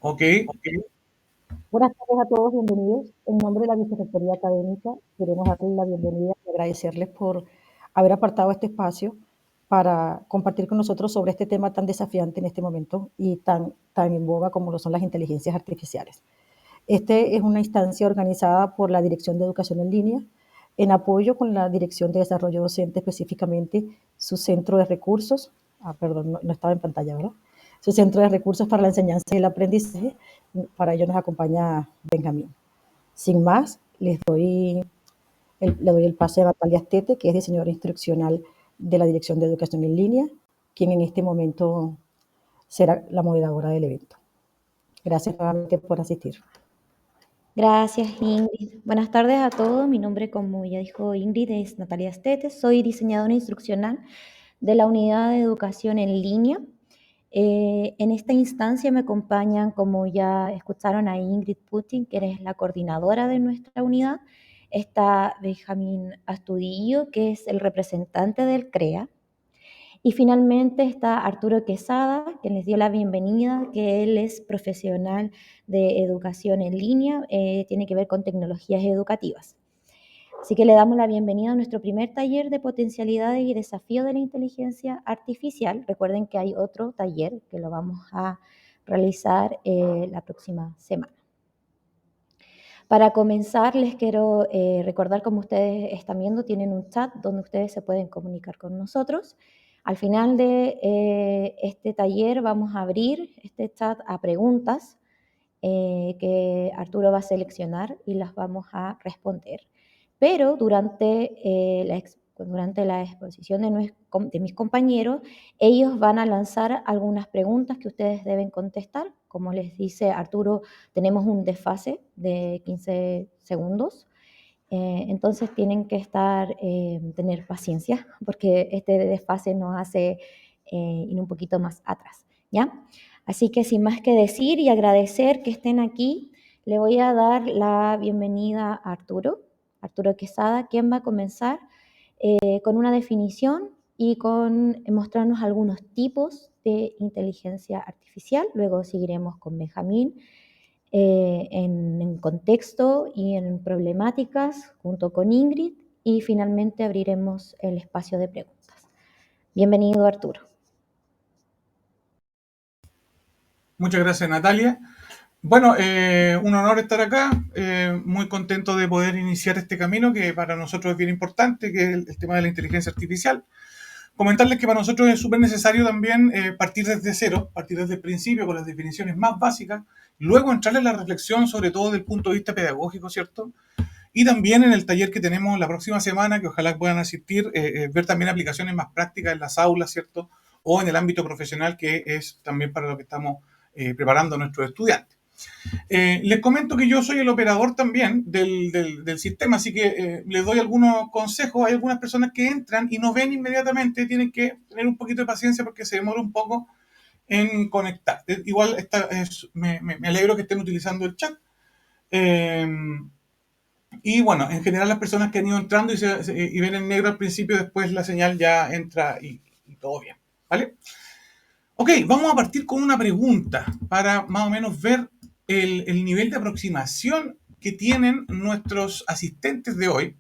Ok. Buenas tardes a todos, bienvenidos. En nombre de la Vicerrectoría Académica, queremos darles la bienvenida y agradecerles por haber apartado este espacio para compartir con nosotros sobre este tema tan desafiante en este momento y tan en boga como lo son las inteligencias artificiales. Este es una instancia organizada por la Dirección de Educación en Línea, en apoyo con la Dirección de Desarrollo Docente, específicamente su centro de recursos, perdón, no estaba en pantalla, ¿verdad? Su centro de recursos para la enseñanza y el aprendizaje. Para ello nos acompaña Benjamín. Sin más, le doy el pase a Natalia Astete, que es diseñadora instruccional de la Dirección de Educación en Línea, quien en este momento será la moderadora del evento. Gracias nuevamente por asistir. Gracias, Ingrid. Buenas tardes a todos. Mi nombre, como ya dijo Ingrid, es Natalia Stetes. Soy diseñadora instruccional de la Unidad de Educación en Línea. En esta instancia me acompañan, como ya escucharon, a Ingrid Putin, que es la coordinadora de nuestra unidad. Está Benjamín Astudillo, que es el representante del CREA. Y finalmente está Arturo Quesada, que les dio la bienvenida, que él es profesional de educación en línea, tiene que ver con tecnologías educativas. Así que le damos la bienvenida a nuestro primer taller de potencialidades y desafíos de la inteligencia artificial. Recuerden que hay otro taller que lo vamos a realizar la próxima semana. Para comenzar, les quiero recordar, como ustedes están viendo, tienen un chat donde ustedes se pueden comunicar con nosotros. Al final de este taller vamos a abrir este chat a preguntas que Arturo va a seleccionar y las vamos a responder. Pero durante la exposición de mis compañeros, ellos van a lanzar algunas preguntas que ustedes deben contestar. Como les dice Arturo, tenemos un desfase de 15 segundos. Entonces tienen que tener paciencia, porque este desfase nos hace ir un poquito más atrás, ¿ya? Así que sin más que decir y agradecer que estén aquí, le voy a dar la bienvenida a Arturo Quesada, quien va a comenzar con una definición y con mostrarnos algunos tipos de inteligencia artificial. Luego seguiremos con Benjamín en contexto y en problemáticas junto con Ingrid, y finalmente abriremos el espacio de preguntas. Bienvenido, Arturo. Muchas gracias, Natalia. Bueno, un honor estar acá, muy contento de poder iniciar este camino que para nosotros es bien importante, que es el tema de la inteligencia artificial. Comentarles que para nosotros es súper necesario también partir desde cero, partir desde el principio con las definiciones más básicas, luego entrar en la reflexión, sobre todo desde el punto de vista pedagógico, ¿cierto? Y también en el taller que tenemos la próxima semana, que ojalá puedan asistir, ver también aplicaciones más prácticas en las aulas, ¿cierto? O en el ámbito profesional, que es también para lo que estamos preparando a nuestros estudiantes. Les comento que yo soy el operador también del sistema, así que les doy algunos consejos. Hay algunas personas que entran y no ven inmediatamente, tienen que tener un poquito de paciencia porque se demora un poco en conectar. Igual me alegro que estén utilizando el chat. Eh, y bueno, en general las personas que han ido entrando y ven en negro al principio, después la señal ya entra y todo bien. ¿Vale? Ok, vamos a partir con una pregunta para más o menos ver el nivel de aproximación que tienen nuestros asistentes de hoy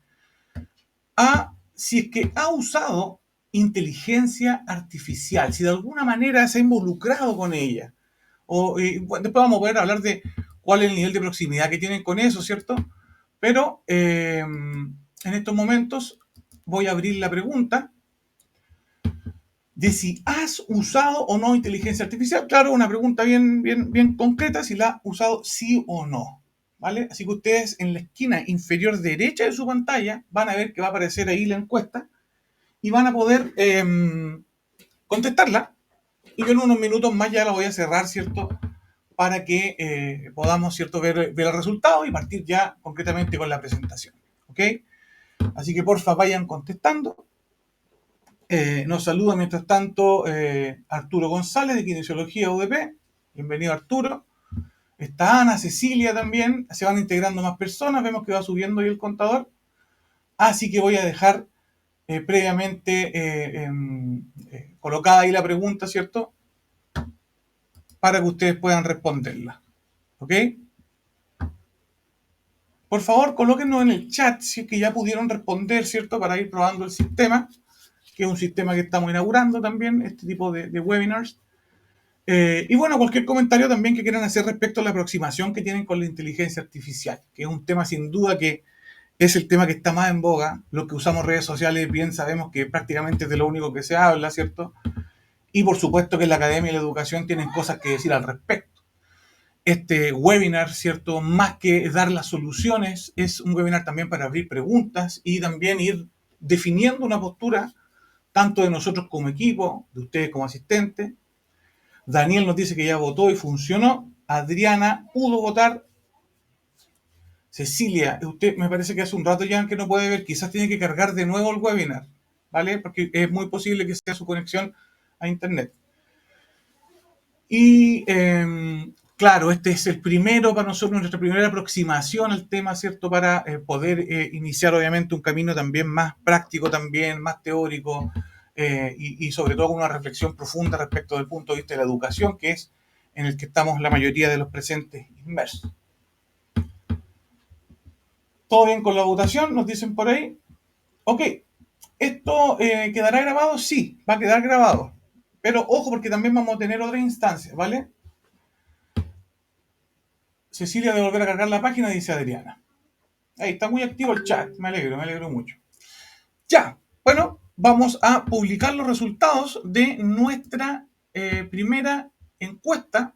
a si es que ha usado inteligencia artificial, si de alguna manera se ha involucrado con ella. Bueno, después vamos a poder hablar de cuál es el nivel de proximidad que tienen con eso, ¿cierto? Pero en estos momentos voy a abrir la pregunta de si has usado o no inteligencia artificial. Claro, una pregunta bien concreta, si la has usado sí o no. ¿Vale? Así que ustedes en la esquina inferior derecha de su pantalla van a ver que va a aparecer ahí la encuesta y van a poder contestarla. Y yo en unos minutos más ya la voy a cerrar, ¿cierto? Para que podamos, ¿cierto?, ver el resultado y partir ya concretamente con la presentación. ¿Ok? Así que porfa vayan contestando. Nos saluda mientras tanto Arturo González de Kinesiología UDP. Bienvenido, Arturo. Está Ana Cecilia también. Se van integrando más personas. Vemos que va subiendo ahí el contador. Así que voy a dejar previamente colocada ahí la pregunta, ¿cierto? Para que ustedes puedan responderla. ¿Ok? Por favor, colóquenos en el chat si es que ya pudieron responder, ¿cierto? Para ir probando el sistema, que es un sistema que estamos inaugurando también, este tipo de webinars. Y bueno, cualquier comentario también que quieran hacer respecto a la aproximación que tienen con la inteligencia artificial, que es un tema sin duda que es el tema que está más en boga. Los que usamos redes sociales bien sabemos que prácticamente es de lo único que se habla, ¿cierto? Y por supuesto que la academia y la educación tienen cosas que decir al respecto. Este webinar, ¿cierto? Más que dar las soluciones, es un webinar también para abrir preguntas y también ir definiendo una postura, tanto de nosotros como equipo, de ustedes como asistentes. Daniel nos dice que ya votó y funcionó. Adriana pudo votar. Cecilia, usted me parece que hace un rato ya que no puede ver, quizás tiene que cargar de nuevo el webinar, ¿vale? Porque es muy posible que sea su conexión a internet. Y claro, este es el primero para nosotros, nuestra primera aproximación al tema, ¿cierto? Para poder iniciar obviamente un camino también más práctico, también más teórico y sobre todo con una reflexión profunda respecto del punto de vista de la educación, que es en el que estamos la mayoría de los presentes inmersos. ¿Todo bien con la votación? Nos dicen por ahí. Ok, ¿esto quedará grabado? Sí, va a quedar grabado. Pero ojo, porque también vamos a tener otra instancia, ¿vale? Cecilia de volver a cargar la página, dice Adriana. Ahí está muy activo el chat, me alegro mucho. Ya, bueno, vamos a publicar los resultados de nuestra primera encuesta.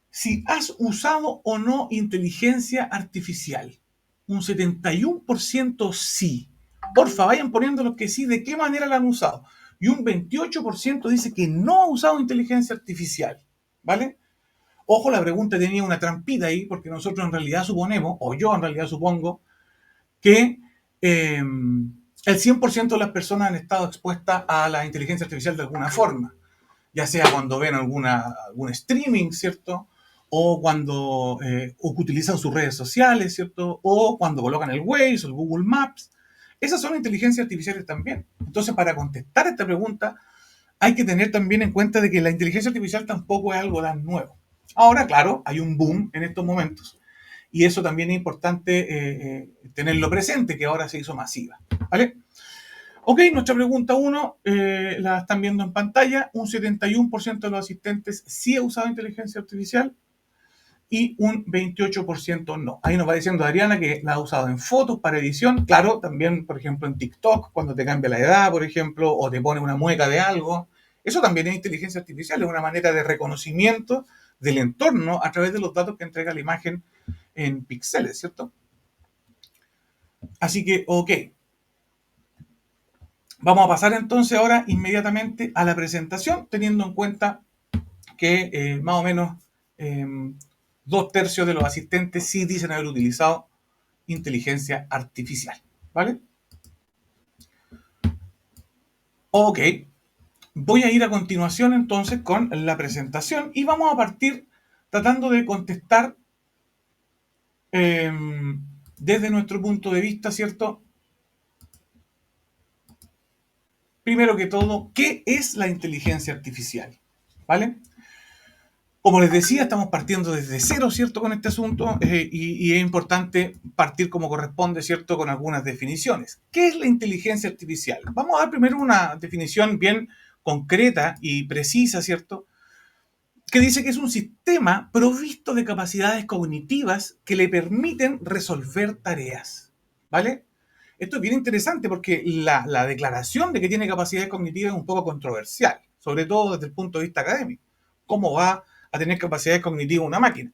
Si has usado o no inteligencia artificial. Un 71% sí. Porfa, vayan poniendo los que sí, de qué manera la han usado. Y un 28% dice que no ha usado inteligencia artificial. ¿Vale? Ojo, la pregunta tenía una trampita ahí, porque nosotros en realidad suponemos, o yo en realidad supongo, que el 100% de las personas han estado expuestas a la inteligencia artificial de alguna forma, ya sea cuando ven algún streaming, ¿cierto? O cuando utilizan sus redes sociales, ¿cierto? O cuando colocan el Waze o el Google Maps. Esas son inteligencias artificiales también. Entonces, para contestar esta pregunta, hay que tener también en cuenta de que la inteligencia artificial tampoco es algo tan nuevo. Ahora, claro, hay un boom en estos momentos y eso también es importante tenerlo presente, que ahora se hizo masiva. ¿Vale? Ok, nuestra pregunta 1 la están viendo en pantalla. Un 71% de los asistentes sí ha usado inteligencia artificial y un 28% no. Ahí nos va diciendo Adriana que la ha usado en fotos para edición. Claro, también, por ejemplo, en TikTok, cuando te cambia la edad, por ejemplo, o te pone una mueca de algo. Eso también es inteligencia artificial, es una manera de reconocimiento del entorno a través de los datos que entrega la imagen en píxeles, ¿cierto? Así que, ok. Vamos a pasar entonces ahora inmediatamente a la presentación, teniendo en cuenta que más o menos 2/3 de los asistentes sí dicen haber utilizado inteligencia artificial. ¿Vale? Ok. Voy a ir a continuación entonces con la presentación y vamos a partir tratando de contestar desde nuestro punto de vista, ¿cierto? Primero que todo, ¿qué es la inteligencia artificial? ¿Vale? Como les decía, estamos partiendo desde cero, ¿cierto?, con este asunto y es importante partir como corresponde, ¿cierto?, con algunas definiciones. ¿Qué es la inteligencia artificial? Vamos a dar primero una definición bien concreta y precisa, ¿cierto?, que dice que es un sistema provisto de capacidades cognitivas que le permiten resolver tareas, ¿vale? Esto es bien interesante porque la declaración de que tiene capacidades cognitivas es un poco controversial, sobre todo desde el punto de vista académico. ¿Cómo va a tener capacidades cognitivas una máquina?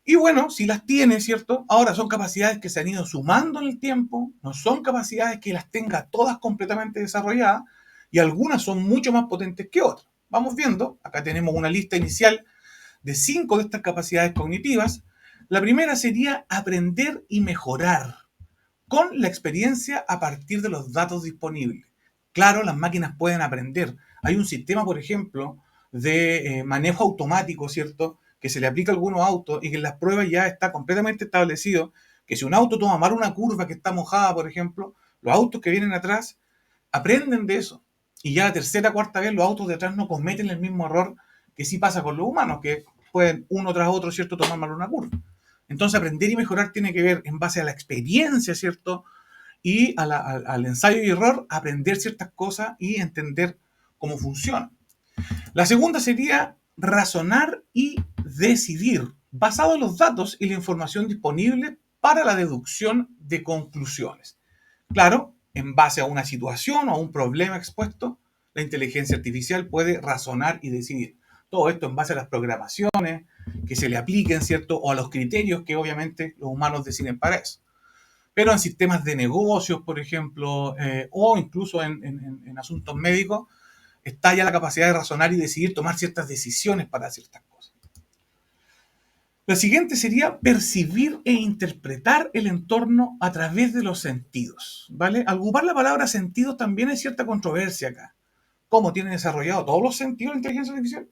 Y bueno, si las tiene, ¿cierto? Ahora son capacidades que se han ido sumando en el tiempo, no son capacidades que las tenga todas completamente desarrolladas y algunas son mucho más potentes que otras. Vamos viendo, acá tenemos una lista inicial de 5 de estas capacidades cognitivas. La primera sería aprender y mejorar con la experiencia a partir de los datos disponibles. Claro, las máquinas pueden aprender. Hay un sistema, por ejemplo, de manejo automático, ¿cierto?, que se le aplica a algunos autos y que en las pruebas ya está completamente establecido que si un auto toma mal una curva que está mojada, por ejemplo, los autos que vienen atrás aprenden de eso. Y ya la tercera, cuarta vez los autos de atrás no cometen el mismo error que sí pasa con los humanos, que pueden uno tras otro, ¿cierto?, tomar mal una curva. Entonces, aprender y mejorar tiene que ver en base a la experiencia, ¿cierto?, y al ensayo y error, aprender ciertas cosas y entender cómo funciona. La segunda sería razonar y decidir, basado en los datos y la información disponible para la deducción de conclusiones. Claro, en base a una situación o a un problema expuesto, la inteligencia artificial puede razonar y decidir. Todo esto en base a las programaciones que se le apliquen, ¿cierto?, o a los criterios que obviamente los humanos deciden para eso. Pero en sistemas de negocios, por ejemplo, o incluso en asuntos médicos, está ya la capacidad de razonar y decidir tomar ciertas decisiones para ciertas cosas. La siguiente sería percibir e interpretar el entorno a través de los sentidos, ¿vale? Al ocupar la palabra sentidos también hay cierta controversia acá. ¿Cómo tiene desarrollado todos los sentidos la inteligencia artificial?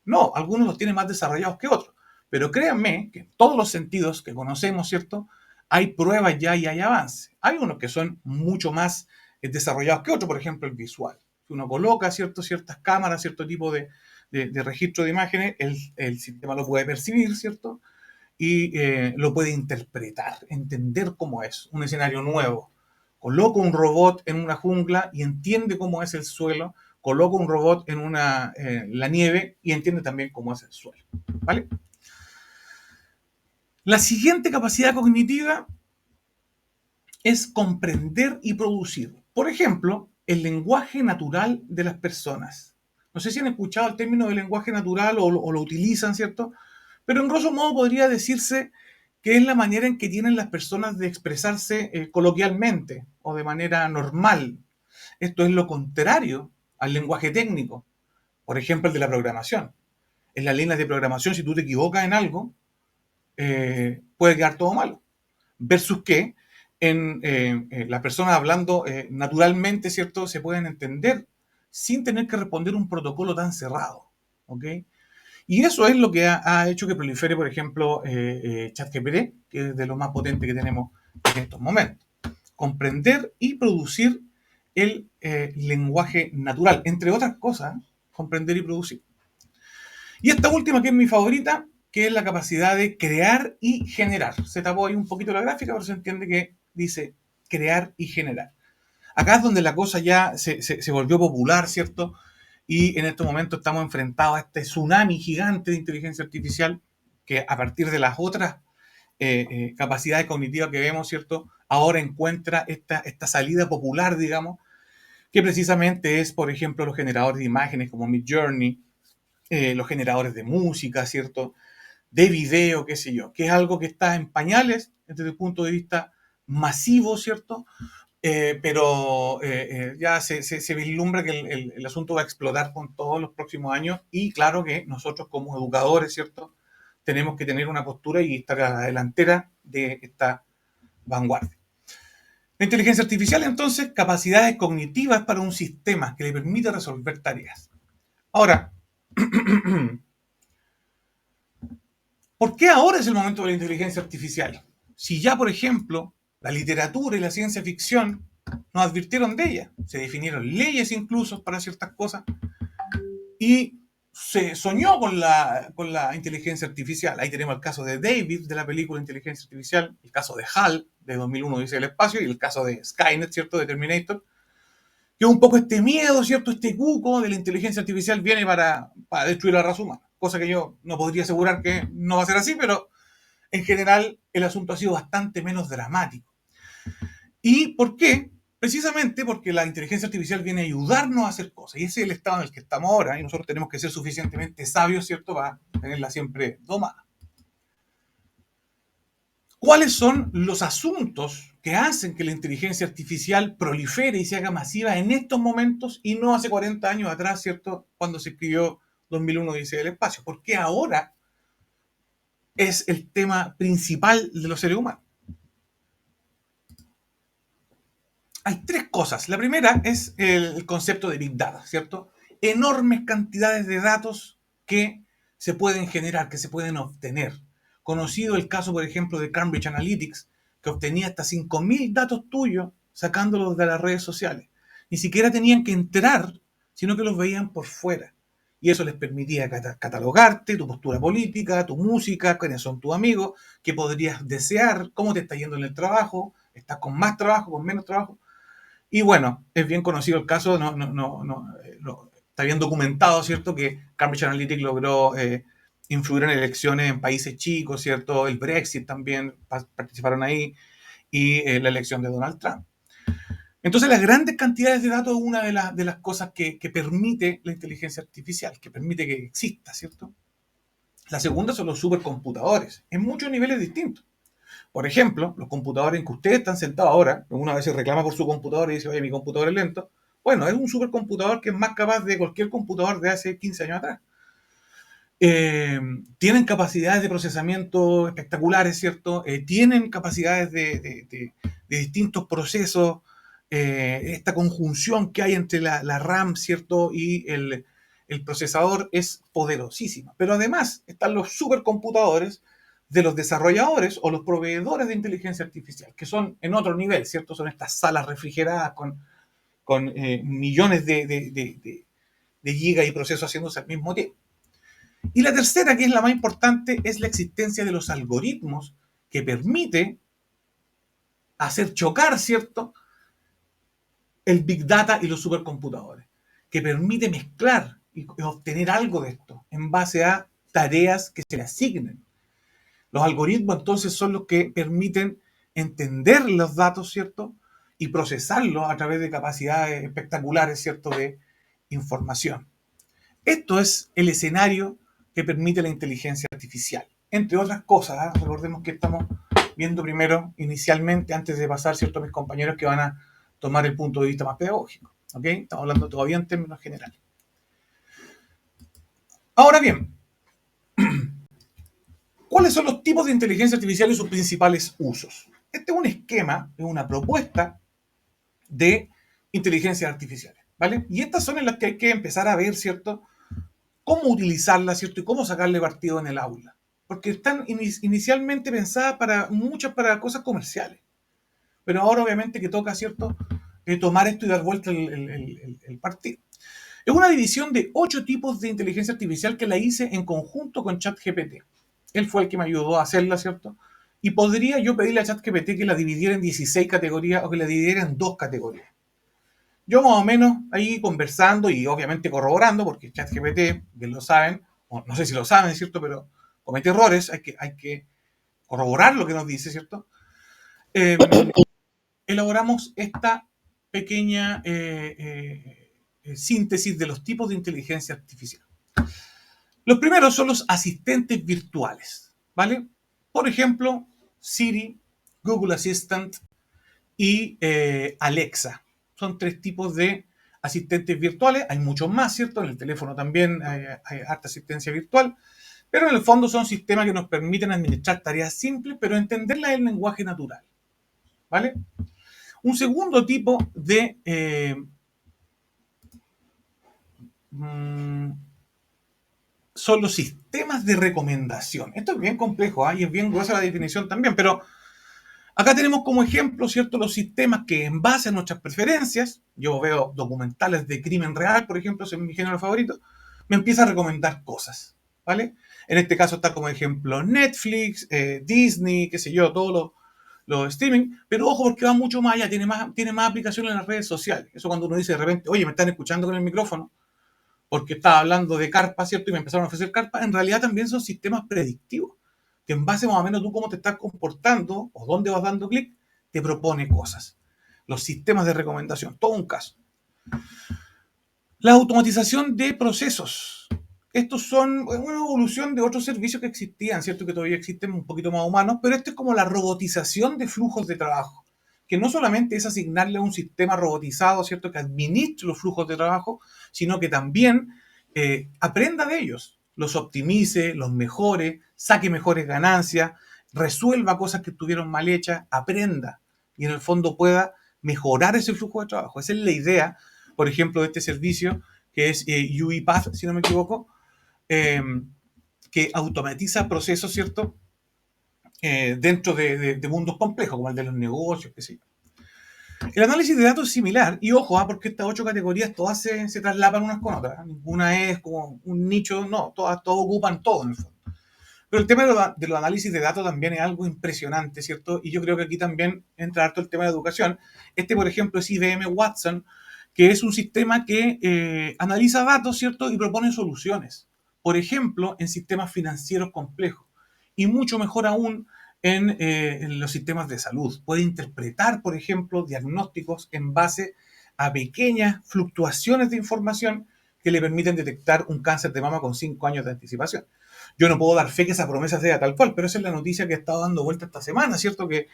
No, algunos los tienen más desarrollados que otros. Pero créanme que en todos los sentidos que conocemos, ¿cierto?, hay pruebas ya y hay avances. Hay unos que son mucho más desarrollados que otros, por ejemplo, el visual. Si uno coloca, ¿cierto?, ciertas cámaras, cierto tipo de registro de imágenes, el sistema lo puede percibir, ¿cierto?, y lo puede interpretar, entender cómo es un escenario nuevo. Coloca un robot en una jungla y entiende cómo es el suelo. Coloca un robot en la nieve y entiende también cómo es el suelo, ¿vale? La siguiente capacidad cognitiva es comprender y producir. Por ejemplo, el lenguaje natural de las personas. No sé si han escuchado el término de lenguaje natural o lo utilizan, ¿cierto? Pero en grosso modo podría decirse que es la manera en que tienen las personas de expresarse coloquialmente o de manera normal. Esto es lo contrario al lenguaje técnico, por ejemplo, el de la programación. En las líneas de programación, si tú te equivocas en algo, puede quedar todo malo. Versus que en las personas hablando naturalmente, ¿cierto?, se pueden entender sin tener que responder un protocolo tan cerrado, ¿ok? Y eso es lo que ha hecho que prolifere, por ejemplo, ChatGPT, que es de lo más potente que tenemos en estos momentos. Comprender y producir el lenguaje natural, entre otras cosas, comprender y producir. Y esta última, que es mi favorita, que es la capacidad de crear y generar. Se tapó ahí un poquito la gráfica, pero se entiende que dice crear y generar. Acá es donde la cosa ya se volvió popular, ¿cierto? Y en estos momentos estamos enfrentados a este tsunami gigante de inteligencia artificial que a partir de las otras capacidades cognitivas que vemos, ¿cierto?, ahora encuentra esta salida popular, digamos, que precisamente es, por ejemplo, los generadores de imágenes como Midjourney, los generadores de música, ¿cierto?, de video, qué sé yo, que es algo que está en pañales desde el punto de vista masivo, ¿cierto? Pero ya se vislumbra que el asunto va a explotar con todos los próximos años y claro que nosotros como educadores, ¿cierto?, tenemos que tener una postura y estar a la delantera de esta vanguardia. La inteligencia artificial, entonces, capacidades cognitivas para un sistema que le permite resolver tareas. Ahora, ¿por qué ahora es el momento de la inteligencia artificial? Si ya, por ejemplo, la literatura y la ciencia ficción nos advirtieron de ella, se definieron leyes incluso para ciertas cosas y se soñó con la inteligencia artificial. Ahí tenemos el caso de David, de la película Inteligencia Artificial, el caso de HAL, de 2001 Odisea del Espacio, y el caso de Skynet, ¿cierto?, de Terminator, que un poco este miedo, ¿cierto?, este cuco de la inteligencia artificial viene para destruir la raza humana, cosa que yo no podría asegurar que no va a ser así, pero en general el asunto ha sido bastante menos dramático. ¿Y por qué? Precisamente porque la inteligencia artificial viene a ayudarnos a hacer cosas, y ese es el estado en el que estamos ahora, y nosotros tenemos que ser suficientemente sabios, ¿cierto?, para tenerla siempre domada. ¿Cuáles son los asuntos que hacen que la inteligencia artificial prolifere y se haga masiva en estos momentos y no hace 40 años atrás, ¿cierto?, cuando se escribió 2001 Odisea del Espacio? ¿Por qué ahora es el tema principal de los seres humanos? Hay tres cosas. La primera es el concepto de Big Data, ¿cierto? Enormes cantidades de datos que se pueden generar, que se pueden obtener. Conocido el caso, por ejemplo, de Cambridge Analytics, que obtenía hasta 5.000 datos tuyos sacándolos de las redes sociales. Ni siquiera tenían que entrar, sino que los veían por fuera. y eso les permitía catalogarte, tu postura política, tu música, quiénes son tus amigos, qué podrías desear, cómo te está yendo en el trabajo, estás con más trabajo, con menos trabajo. Y bueno, es bien conocido el caso, está bien documentado, ¿cierto? Que Cambridge Analytica logró influir en elecciones en países chicos, ¿cierto? El Brexit también participaron ahí y la elección de Donald Trump. Entonces, las grandes cantidades de datos es una de las cosas que permite la inteligencia artificial, que permite que exista, ¿cierto? La segunda son los supercomputadores, en muchos niveles distintos. Por ejemplo, los computadores en que ustedes están sentados ahora, una vez se reclama por su computador y dice, oye, mi computador es lento. Bueno, es un supercomputador que es más capaz de cualquier computador de hace 15 años atrás. Tienen capacidades de procesamiento espectaculares, ¿cierto? Tienen capacidades de distintos procesos, esta conjunción que hay entre la RAM, ¿cierto? Y el procesador es poderosísima. Pero además están los supercomputadores de los desarrolladores o los proveedores de inteligencia artificial, que son en otro nivel, ¿cierto? Son estas salas refrigeradas con millones de gigas y procesos haciéndose al mismo tiempo. Y la tercera, que es la más importante, es la existencia de los algoritmos que permite hacer chocar, ¿cierto?, el Big Data y los supercomputadores, que permite mezclar y obtener algo de esto en base a tareas que se le asignen. Los algoritmos entonces son los que permiten entender los datos, ¿cierto?, y procesarlos a través de capacidades espectaculares, ¿cierto?, de información. Esto es el escenario que permite la inteligencia artificial. Entre otras cosas, recordemos que estamos viendo primero, inicialmente, antes de pasar, ¿cierto?, a mis compañeros que van a tomar el punto de vista más pedagógico. ¿Ok? Estamos hablando todavía en términos generales. Ahora bien, ¿cuáles son los tipos de inteligencia artificial y sus principales usos? Este es un esquema, es una propuesta de inteligencia artificial, ¿vale? Y estas son en las que hay que empezar a ver, ¿cierto?, cómo utilizarlas, ¿cierto?, y cómo sacarle partido en el aula. Porque están inicialmente pensadas muchas para cosas comerciales. Pero ahora obviamente que toca, ¿cierto?, tomar esto y dar vuelta el partido. Es una división de 8 tipos de inteligencia artificial que la hice en conjunto con ChatGPT. Él fue el que me ayudó a hacerla, ¿cierto? Y podría yo pedirle a ChatGPT que la dividiera en 16 categorías o que la dividiera en 2 categorías. Yo más o menos ahí conversando y obviamente corroborando, porque ChatGPT, bien lo saben, o no sé si lo saben, ¿cierto?, pero comete errores, hay que corroborar lo que nos dice, ¿cierto? Elaboramos esta pequeña síntesis de los tipos de inteligencia artificial. Los primeros son los asistentes virtuales, ¿vale? Por ejemplo, Siri, Google Assistant y Alexa. Son 3 tipos de asistentes virtuales. Hay muchos más, ¿cierto? En el teléfono también hay harta asistencia virtual. Pero en el fondo son sistemas que nos permiten administrar tareas simples, pero entenderlas en lenguaje natural, ¿vale? Un segundo tipo de son los sistemas de recomendación. Esto es bien complejo, y es bien gruesa la definición también, pero acá tenemos como ejemplo, ¿cierto?, los sistemas que en base a nuestras preferencias, yo veo documentales de crimen real, por ejemplo, ese es mi género favorito, me empieza a recomendar cosas, ¿vale? En este caso está como ejemplo Netflix, Disney, qué sé yo, todos los streaming, pero ojo porque va mucho más allá, tiene más aplicaciones en las redes sociales. Eso cuando uno dice de repente, oye, me están escuchando con el micrófono, porque estaba hablando de carpa, ¿cierto? Y me empezaron a ofrecer carpa. En realidad también son sistemas predictivos, que en base más o menos tú cómo te estás comportando o dónde vas dando clic, te propone cosas. Los sistemas de recomendación, todo un caso. La automatización de procesos. Estos son una evolución de otros servicios que existían, ¿cierto? Que todavía existen un poquito más humanos, pero esto es como la robotización de flujos de trabajo, que no solamente es asignarle a un sistema robotizado, ¿cierto?, que administre los flujos de trabajo, sino que también aprenda de ellos, los optimice, los mejore, saque mejores ganancias, resuelva cosas que estuvieron mal hechas, aprenda y en el fondo pueda mejorar ese flujo de trabajo. Esa es la idea, por ejemplo, de este servicio que es UiPath, si no me equivoco, que automatiza procesos, ¿cierto?, dentro de mundos complejos, como el de los negocios, qué sé yo. El análisis de datos es similar, y ojo, porque estas 8 categorías todas se traslapan unas con otras. Ninguna es como un nicho, no, todas ocupan todo en el fondo. Pero el tema de los análisis de datos también es algo impresionante, ¿cierto? Y yo creo que aquí también entra harto el tema de educación. Por ejemplo, es IBM Watson, que es un sistema que analiza datos, ¿cierto? Y propone soluciones. Por ejemplo, en sistemas financieros complejos. Y mucho mejor aún en los sistemas de salud. Puede interpretar, por ejemplo, diagnósticos en base a pequeñas fluctuaciones de información que le permiten detectar un cáncer de mama con 5 años de anticipación. Yo no puedo dar fe que esa promesa sea tal cual, pero esa es la noticia que ha estado dando vuelta esta semana, ¿cierto? Que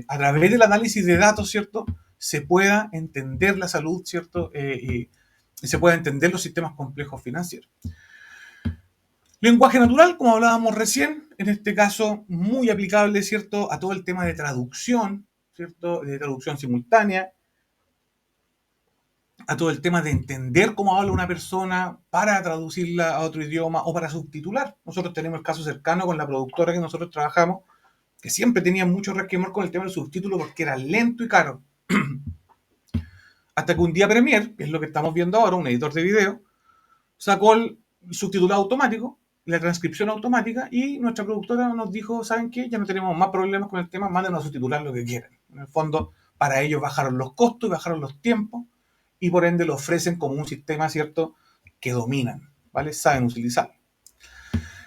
a través del análisis de datos, ¿cierto? Se pueda entender la salud, ¿cierto? Y se pueda entender los sistemas complejos financieros. Lenguaje natural, como hablábamos recién, en este caso muy aplicable, ¿cierto? A todo el tema de traducción, ¿cierto? De traducción simultánea, a todo el tema de entender cómo habla una persona para traducirla a otro idioma o para subtitular. Nosotros tenemos el caso cercano con la productora que nosotros trabajamos, que siempre tenía mucho resquemor con el tema del subtítulo porque era lento y caro. Hasta que un día Premiere, que es lo que estamos viendo ahora, un editor de video, sacó el subtitulado automático, la transcripción automática, y nuestra productora nos dijo, ¿saben qué? Ya no tenemos más problemas con el tema, mándenos a subtitular lo que quieran. En el fondo, para ellos bajaron los costos y bajaron los tiempos, y por ende lo ofrecen como un sistema, ¿cierto?, que dominan, ¿vale? Saben utilizarlo.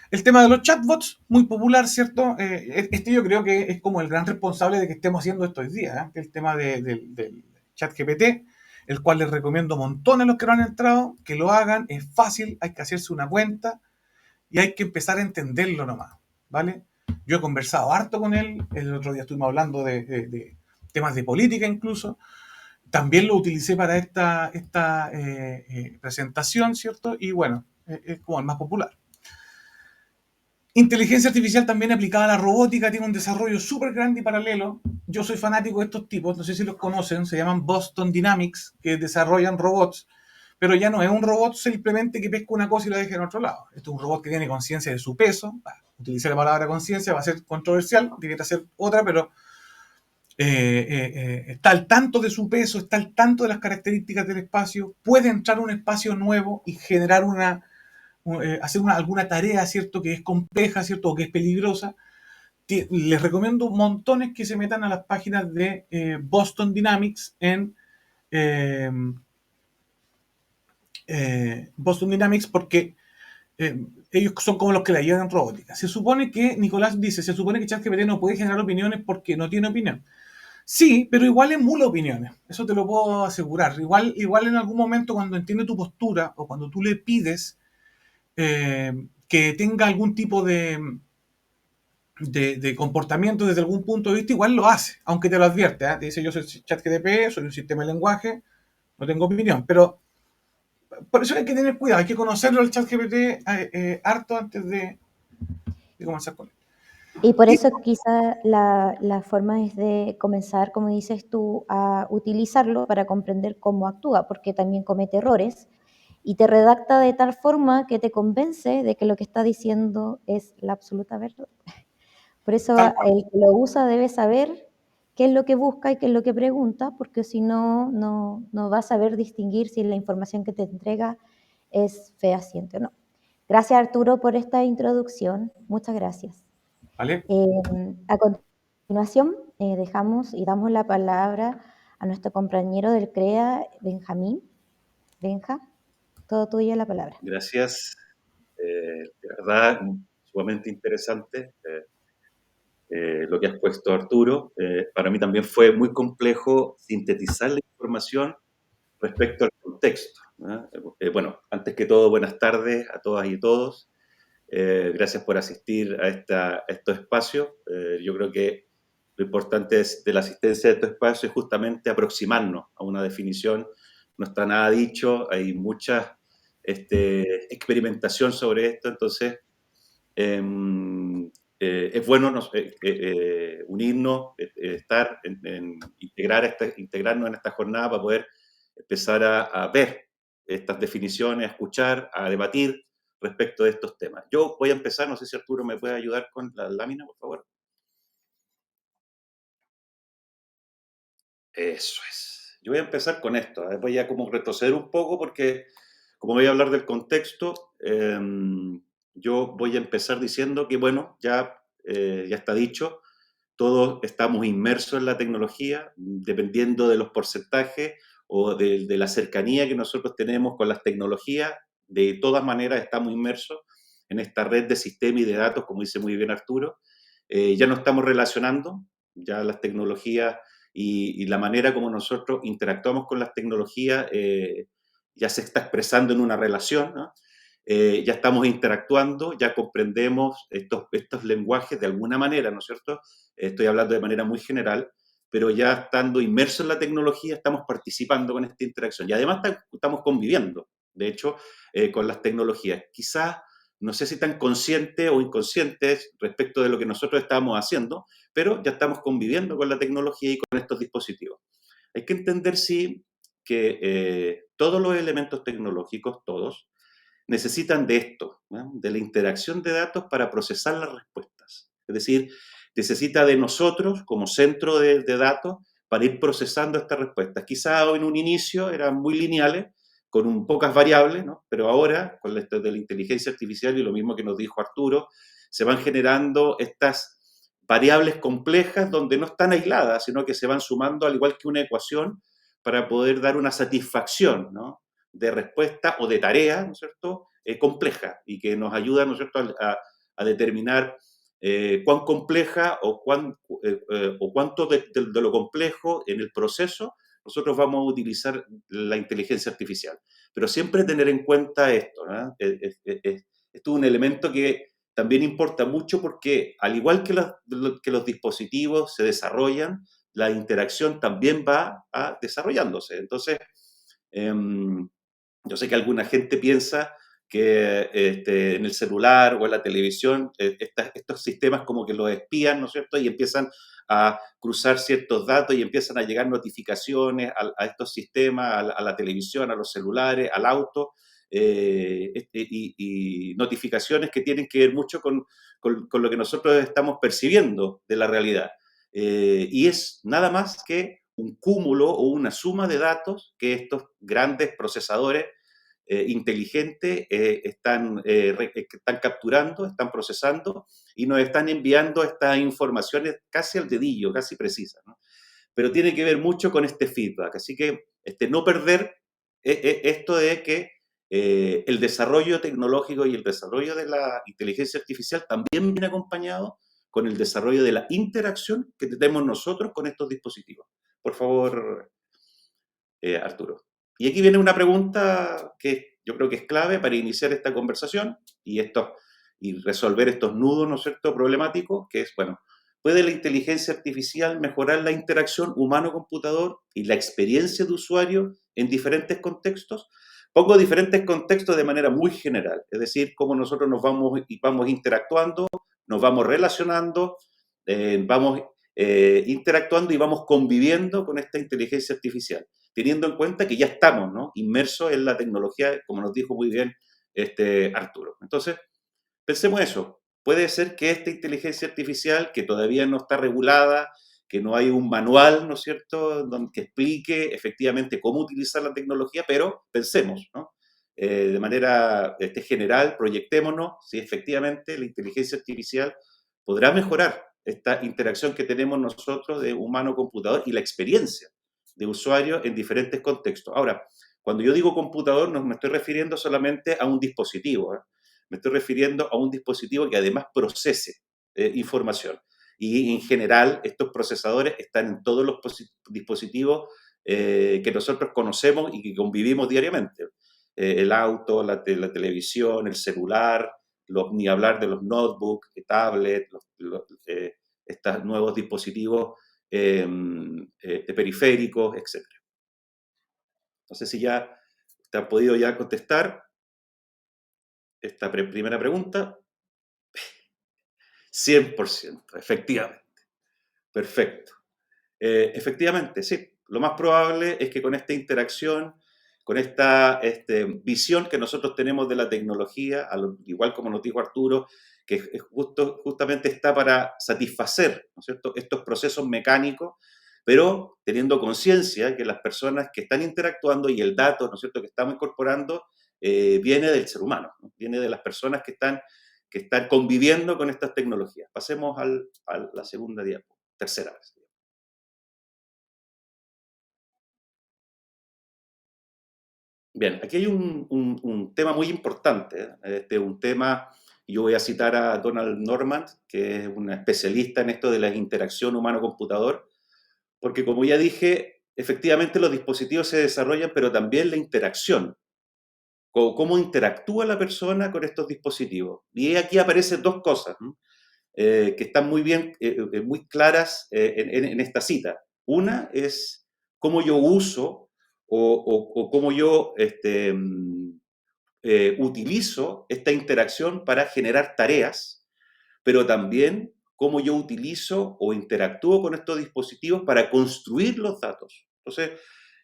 El tema de los chatbots, muy popular, ¿cierto? Yo creo que es como el gran responsable de que estemos haciendo esto hoy día, ¿eh? El tema del chat GPT, el cual les recomiendo montones a los que no han entrado, que lo hagan, es fácil, hay que hacerse una cuenta y hay que empezar a entenderlo nomás, ¿vale? Yo he conversado harto con él, el otro día estuvimos hablando de temas de política incluso, también lo utilicé para esta presentación, ¿cierto? Y bueno, es como el más popular. Inteligencia artificial también aplicada a la robótica, tiene un desarrollo súper grande y paralelo. Yo soy fanático de estos tipos, no sé si los conocen, se llaman Boston Dynamics, que desarrollan robots, pero ya no es un robot simplemente que pesca una cosa y la deja en otro lado. Esto es un robot que tiene conciencia de su peso. Utilicé la palabra conciencia, va a ser controversial, debería ser otra, pero está al tanto de su peso, está al tanto de las características del espacio, puede entrar a un espacio nuevo y generar hacer alguna tarea, ¿cierto?, que es compleja, ¿cierto?, o que es peligrosa. Les recomiendo montones que se metan a las páginas de Boston Dynamics eh, Boston Dynamics porque ellos son como los que la llevan en robótica. Se supone que, Nicolás dice, se supone que ChatGPT no puede generar opiniones porque no tiene opinión. Sí, pero igual emula opiniones, eso te lo puedo asegurar. Igual en algún momento cuando entiende tu postura o cuando tú le pides que tenga algún tipo de comportamiento desde algún punto de vista, igual lo hace, aunque te lo advierte. Te dice, yo soy ChatGPT, soy un sistema de lenguaje, no tengo opinión. Pero por eso hay que tener cuidado, hay que conocerlo al ChatGPT harto antes de comenzar con él. Y por Y eso quizá la forma es de comenzar, como dices tú, a utilizarlo para comprender cómo actúa, porque también comete errores y te redacta de tal forma que te convence de que lo que está diciendo es la absoluta verdad. Por eso tal cual, el que lo usa debe saber qué es lo que busca y qué es lo que pregunta, porque si no, no va a saber distinguir si la información que te entrega es fehaciente o no. Gracias, Arturo, por esta introducción. Muchas gracias. ¿vale? A continuación, dejamos y damos la palabra a nuestro compañero del CREA, Benjamín. Benja, todo tuyo la palabra. Gracias. De verdad, sumamente interesante lo que has puesto, Arturo. Para mí también fue muy complejo sintetizar la información respecto al contexto, ¿no? Bueno, antes que todo, buenas tardes a todas y todos. Gracias por asistir a estos espacios. Yo creo que lo importante de la asistencia a estos espacios es justamente aproximarnos a una definición. No está nada dicho, hay mucha experimentación sobre esto, entonces es bueno unirnos, integrarnos en esta jornada para poder empezar a ver estas definiciones, a escuchar, a debatir respecto de estos temas. Yo voy a empezar, no sé si Arturo me puede ayudar con la lámina, por favor. Eso es. Yo voy a empezar con esto. Voy a como retroceder un poco porque, como voy a hablar del contexto, yo voy a empezar diciendo que, bueno, ya está dicho, todos estamos inmersos en la tecnología, dependiendo de los porcentajes o de la cercanía que nosotros tenemos con las tecnologías. De todas maneras, estamos inmersos en esta red de sistemas y de datos, como dice muy bien Arturo. Ya no estamos relacionando, ya las tecnologías y la manera como nosotros interactuamos con las tecnologías ya se está expresando en una relación, ¿no? Ya estamos interactuando, ya comprendemos estos lenguajes de alguna manera, ¿no es cierto? Estoy hablando de manera muy general, pero ya estando inmersos en la tecnología estamos participando con esta interacción y además estamos conviviendo, de hecho, con las tecnologías. Quizás, no sé si tan conscientes o inconscientes respecto de lo que nosotros estamos haciendo, pero ya estamos conviviendo con la tecnología y con estos dispositivos. Hay que entender, sí, que todos los elementos tecnológicos, todos, necesitan de esto, ¿no? De la interacción de datos para procesar las respuestas. Es decir, necesita de nosotros como centro de datos para ir procesando estas respuestas. Quizá en un inicio eran muy lineales, con pocas variables, ¿no? Pero ahora, con esto de la inteligencia artificial y lo mismo que nos dijo Arturo, se van generando estas variables complejas donde no están aisladas, sino que se van sumando al igual que una ecuación para poder dar una satisfacción, ¿no? De respuesta o de tarea, ¿no es cierto?, compleja y que nos ayuda, ¿no es cierto?, a determinar cuán compleja o cuánto de lo complejo en el proceso nosotros vamos a utilizar la inteligencia artificial. Pero siempre tener en cuenta esto, ¿no? Esto es un elemento que también importa mucho porque al igual que los dispositivos se desarrollan, la interacción también va desarrollándose. Entonces, yo sé que alguna gente piensa que en el celular o en la televisión estos sistemas como que los espían, ¿no es cierto? Y empiezan a cruzar ciertos datos y empiezan a llegar notificaciones a estos sistemas, a la televisión, a los celulares, al auto, y notificaciones que tienen que ver mucho con lo que nosotros estamos percibiendo de la realidad. Y es nada más que un cúmulo o una suma de datos que estos grandes procesadores inteligentes están capturando, están procesando y nos están enviando estas informaciones casi al dedillo, casi precisas, ¿no? Pero tiene que ver mucho con este feedback. Así que no perder esto de que el desarrollo tecnológico y el desarrollo de la inteligencia artificial también viene acompañado con el desarrollo de la interacción que tenemos nosotros con estos dispositivos. Por favor, Arturo. Y aquí viene una pregunta que yo creo que es clave para iniciar esta conversación y resolver estos nudos, ¿no es cierto?, problemáticos, que es, bueno, ¿puede la inteligencia artificial mejorar la interacción humano-computador y la experiencia de usuario en diferentes contextos? Pongo diferentes contextos de manera muy general, es decir, cómo nosotros vamos interactuando, nos vamos relacionando, vamos interactuando y vamos conviviendo con esta inteligencia artificial, teniendo en cuenta que ya estamos, ¿no?, inmersos en la tecnología, como nos dijo muy bien Arturo. Entonces, pensemos eso. Puede ser que esta inteligencia artificial, que todavía no está regulada, que no hay un manual, ¿no es cierto?, que explique efectivamente cómo utilizar la tecnología, pero pensemos, ¿no? De manera general, proyectémonos si efectivamente la inteligencia artificial podrá mejorar esta interacción que tenemos nosotros de humano-computador y la experiencia de usuario en diferentes contextos. Ahora, cuando yo digo computador, no me estoy refiriendo solamente a un dispositivo, ¿eh? Me estoy refiriendo a un dispositivo que además procese información. Y en general, estos procesadores están en todos los dispositivos que nosotros conocemos y que convivimos diariamente. El auto, la televisión, el celular, ni hablar de los notebooks, tablets, estos nuevos dispositivos de periféricos, etc. No sé si ya te han podido ya contestar esta primera pregunta. 100%, efectivamente. Perfecto. Efectivamente, sí. Lo más probable es que con esta interacción, con esta visión que nosotros tenemos de la tecnología, igual como nos dijo Arturo, que justamente está para satisfacer, ¿no es cierto?, estos procesos mecánicos pero teniendo conciencia que las personas que están interactuando y el dato, ¿no es cierto?, que estamos incorporando, viene del ser humano, ¿no? Viene de las personas que están conviviendo con estas tecnologías. Pasemos a la segunda diapositiva, tercera vez. Bien, aquí hay un tema muy importante, un tema, yo voy a citar a Donald Norman, que es un especialista en esto de la interacción humano-computador, porque como ya dije, efectivamente los dispositivos se desarrollan, pero también la interacción, cómo interactúa la persona con estos dispositivos. Y aquí aparecen dos cosas, ¿no? Que están muy bien, muy claras en esta cita. Una es cómo yo uso o cómo yo utilizo esta interacción para generar tareas, pero también cómo yo utilizo o interactúo con estos dispositivos para construir los datos. Entonces,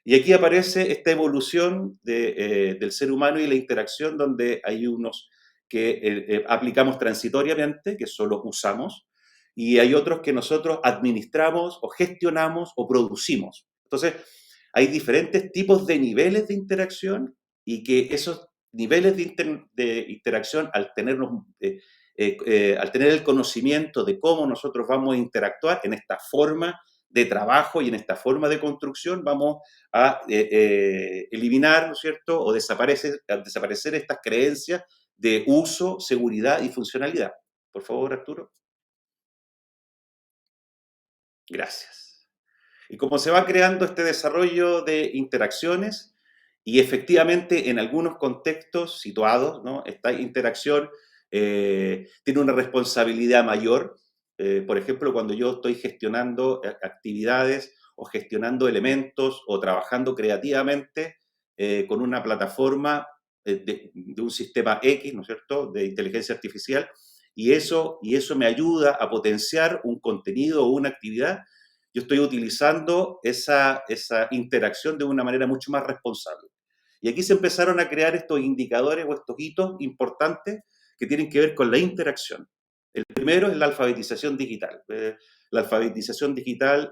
y aquí aparece esta evolución del ser humano y la interacción donde hay unos que aplicamos transitoriamente, que solo usamos, y hay otros que nosotros administramos o gestionamos o producimos. Entonces, hay diferentes tipos de niveles de interacción y que esos niveles de interacción, al tener el conocimiento de cómo nosotros vamos a interactuar en esta forma de trabajo y en esta forma de construcción, vamos a eliminar, ¿no es cierto?, o desaparecer estas creencias de uso, seguridad y funcionalidad. Por favor, Arturo. Gracias. Y como se va creando este desarrollo de interacciones, y efectivamente en algunos contextos situados, ¿no?, esta interacción tiene una responsabilidad mayor. Por ejemplo, cuando yo estoy gestionando actividades o gestionando elementos o trabajando creativamente con una plataforma de un sistema X, ¿no es cierto?, de inteligencia artificial, y eso me ayuda a potenciar un contenido o una actividad. Yo estoy utilizando esa interacción de una manera mucho más responsable. Y aquí se empezaron a crear estos indicadores o estos hitos importantes que tienen que ver con la interacción. El primero es la alfabetización digital. La alfabetización digital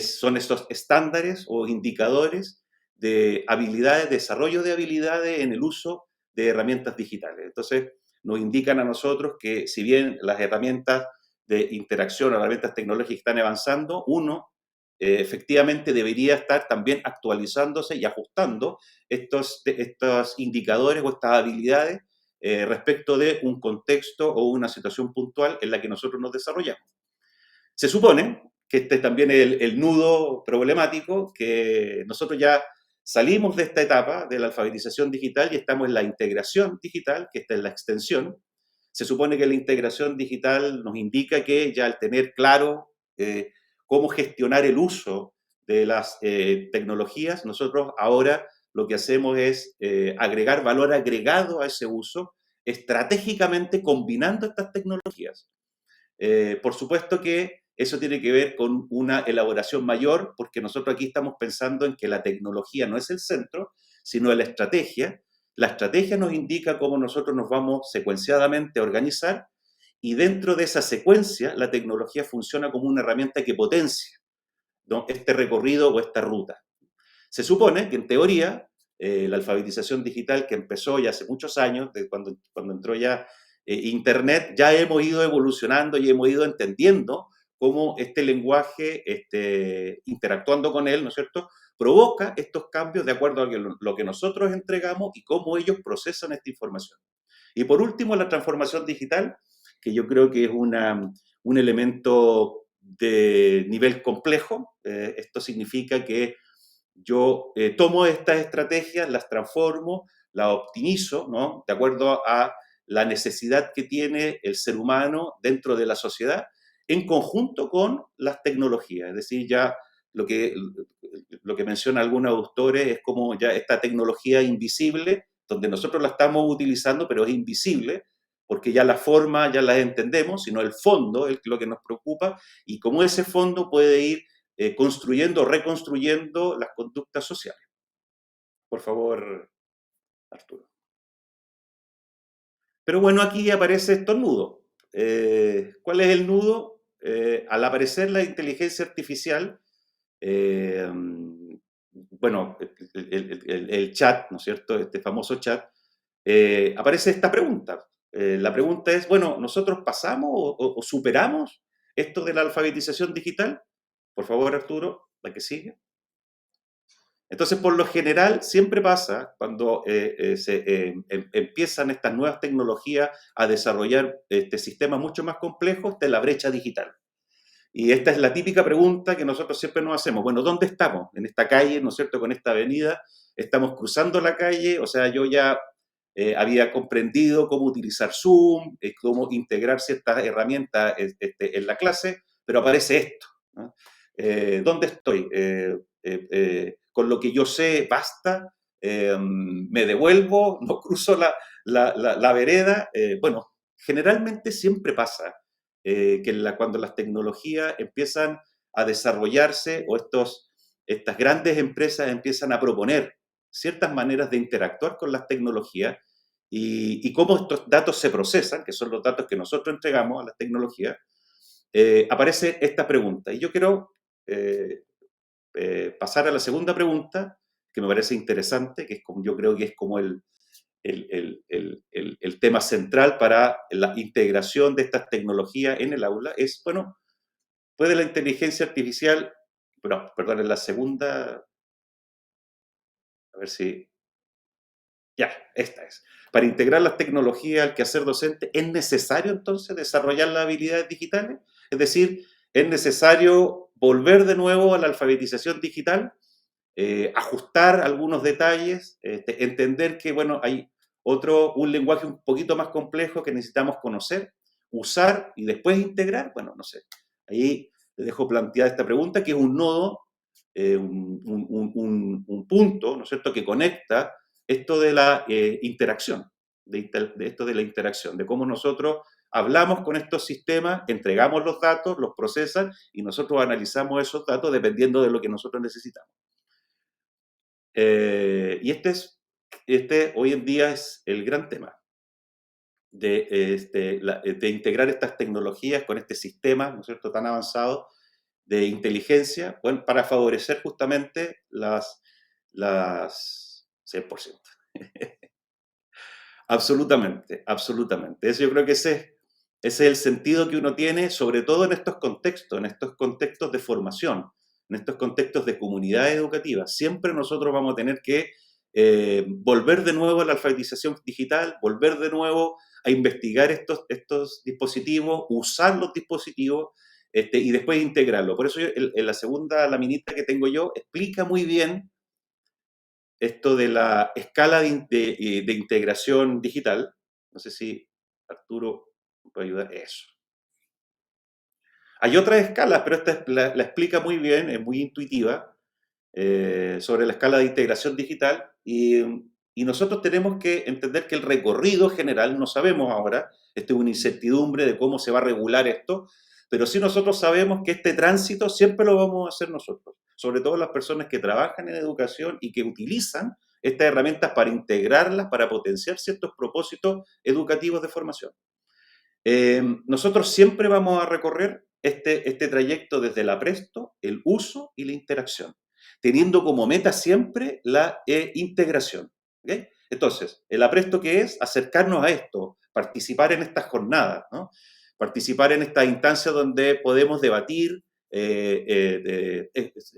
son estos estándares o indicadores de habilidades, desarrollo de habilidades en el uso de herramientas digitales. Entonces, nos indican a nosotros que si bien las herramientas de interacción, herramientas tecnológicas están avanzando, uno efectivamente debería estar también actualizándose y ajustando estos indicadores o estas habilidades respecto de un contexto o una situación puntual en la que nosotros nos desarrollamos. Se supone que este también es el nudo problemático, que nosotros ya salimos de esta etapa de la alfabetización digital y estamos en la integración digital, que esta es la extensión. Se supone que la integración digital nos indica que ya al tener claro cómo gestionar el uso de las tecnologías, nosotros ahora lo que hacemos es agregar valor agregado a ese uso, estratégicamente combinando estas tecnologías. Por supuesto que eso tiene que ver con una elaboración mayor, porque nosotros aquí estamos pensando en que la tecnología no es el centro, sino la estrategia. La estrategia nos indica cómo nosotros nos vamos secuenciadamente a organizar, y dentro de esa secuencia la tecnología funciona como una herramienta que potencia, ¿no?, este recorrido o esta ruta. Se supone que en teoría la alfabetización digital que empezó ya hace muchos años, cuando entró ya Internet, ya hemos ido evolucionando y hemos ido entendiendo cómo este lenguaje, interactuando con él, ¿no es cierto?, provoca estos cambios de acuerdo a lo que nosotros entregamos y cómo ellos procesan esta información. Y por último, la transformación digital, que yo creo que es un elemento de nivel complejo. Esto significa que yo tomo estas estrategias, las transformo, las optimizo, ¿no?, de acuerdo a la necesidad que tiene el ser humano dentro de la sociedad, en conjunto con las tecnologías. Es decir, ya lo que, lo que mencionan algunos autores es como ya esta tecnología invisible, donde nosotros la estamos utilizando, pero es invisible, porque ya la forma ya la entendemos, sino el fondo es lo que nos preocupa, y cómo ese fondo puede ir construyendo, reconstruyendo las conductas sociales. Por favor, Arturo. Pero bueno, aquí aparece estos nudos. ¿Cuál es el nudo? Al aparecer la inteligencia artificial, bueno, el chat, ¿no es cierto?, este famoso chat, aparece esta pregunta. La pregunta es, bueno, ¿nosotros pasamos o superamos esto de la alfabetización digital? Por favor, Arturo, la que sigue. Entonces, por lo general, siempre pasa cuando empiezan estas nuevas tecnologías a desarrollar sistemas mucho más complejos de la brecha digital. Y esta es la típica pregunta que nosotros siempre nos hacemos. Bueno, ¿dónde estamos? En esta calle, ¿no es cierto?, con esta avenida. Estamos cruzando la calle, o sea, yo ya había comprendido cómo utilizar Zoom, cómo integrar ciertas herramientas en la clase, pero aparece esto, ¿no? ¿Dónde estoy? Con lo que yo sé, basta, me devuelvo, no cruzo la vereda. Bueno, generalmente siempre pasa que cuando las tecnologías empiezan a desarrollarse o estas grandes empresas empiezan a proponer ciertas maneras de interactuar con las tecnologías y cómo estos datos se procesan, que son los datos que nosotros entregamos a las tecnologías, aparece esta pregunta. Y yo quiero pasar a la segunda pregunta, que me parece interesante, que es como, yo creo que es como el tema central para la integración de estas tecnologías en el aula, es, bueno, ¿puede la inteligencia artificial, bueno, perdón, en la segunda, a ver si, ya, esta es. Para integrar las tecnologías al quehacer docente, ¿es necesario entonces desarrollar las habilidades digitales? Es decir, ¿es necesario volver de nuevo a la alfabetización digital? Ajustar algunos detalles, entender que, bueno, hay un lenguaje un poquito más complejo que necesitamos conocer, usar y después integrar. Bueno, no sé. Ahí le dejo planteada esta pregunta, que es un nodo, un punto, ¿no es cierto?, que conecta esto de la interacción, de esto de la interacción, de cómo nosotros hablamos con estos sistemas, entregamos los datos, los procesan y nosotros analizamos esos datos dependiendo de lo que nosotros necesitamos. Y este hoy en día es el gran tema de integrar estas tecnologías con este sistema, ¿no es cierto?, tan avanzado de inteligencia, bueno, para favorecer justamente las 100%. Absolutamente, absolutamente. Eso yo creo que ese es el sentido que uno tiene, sobre todo en estos contextos de formación, en estos contextos de comunidad educativa. Siempre nosotros vamos a tener que volver de nuevo a la alfabetización digital, volver de nuevo a investigar estos dispositivos, usar los dispositivos y después integrarlo. Por eso en la segunda laminita que tengo yo explica muy bien esto de la escala de integración digital. No sé si Arturo me puede ayudar. Eso. Hay otras escalas, pero esta la explica muy bien, es muy intuitiva, sobre la escala de integración digital. Y nosotros tenemos que entender que el recorrido general, no sabemos ahora, esto es una incertidumbre de cómo se va a regular esto, pero sí nosotros sabemos que este tránsito siempre lo vamos a hacer nosotros, sobre todo las personas que trabajan en educación y que utilizan estas herramientas para integrarlas, para potenciar ciertos propósitos educativos de formación. Nosotros siempre vamos a recorrer este trayecto desde el apresto, el uso y la interacción, teniendo como meta siempre la integración. ¿Okay? Entonces, el apresto, ¿qué es? Acercarnos a esto, participar en estas jornadas, ¿no? Participar en estas instancias donde podemos debatir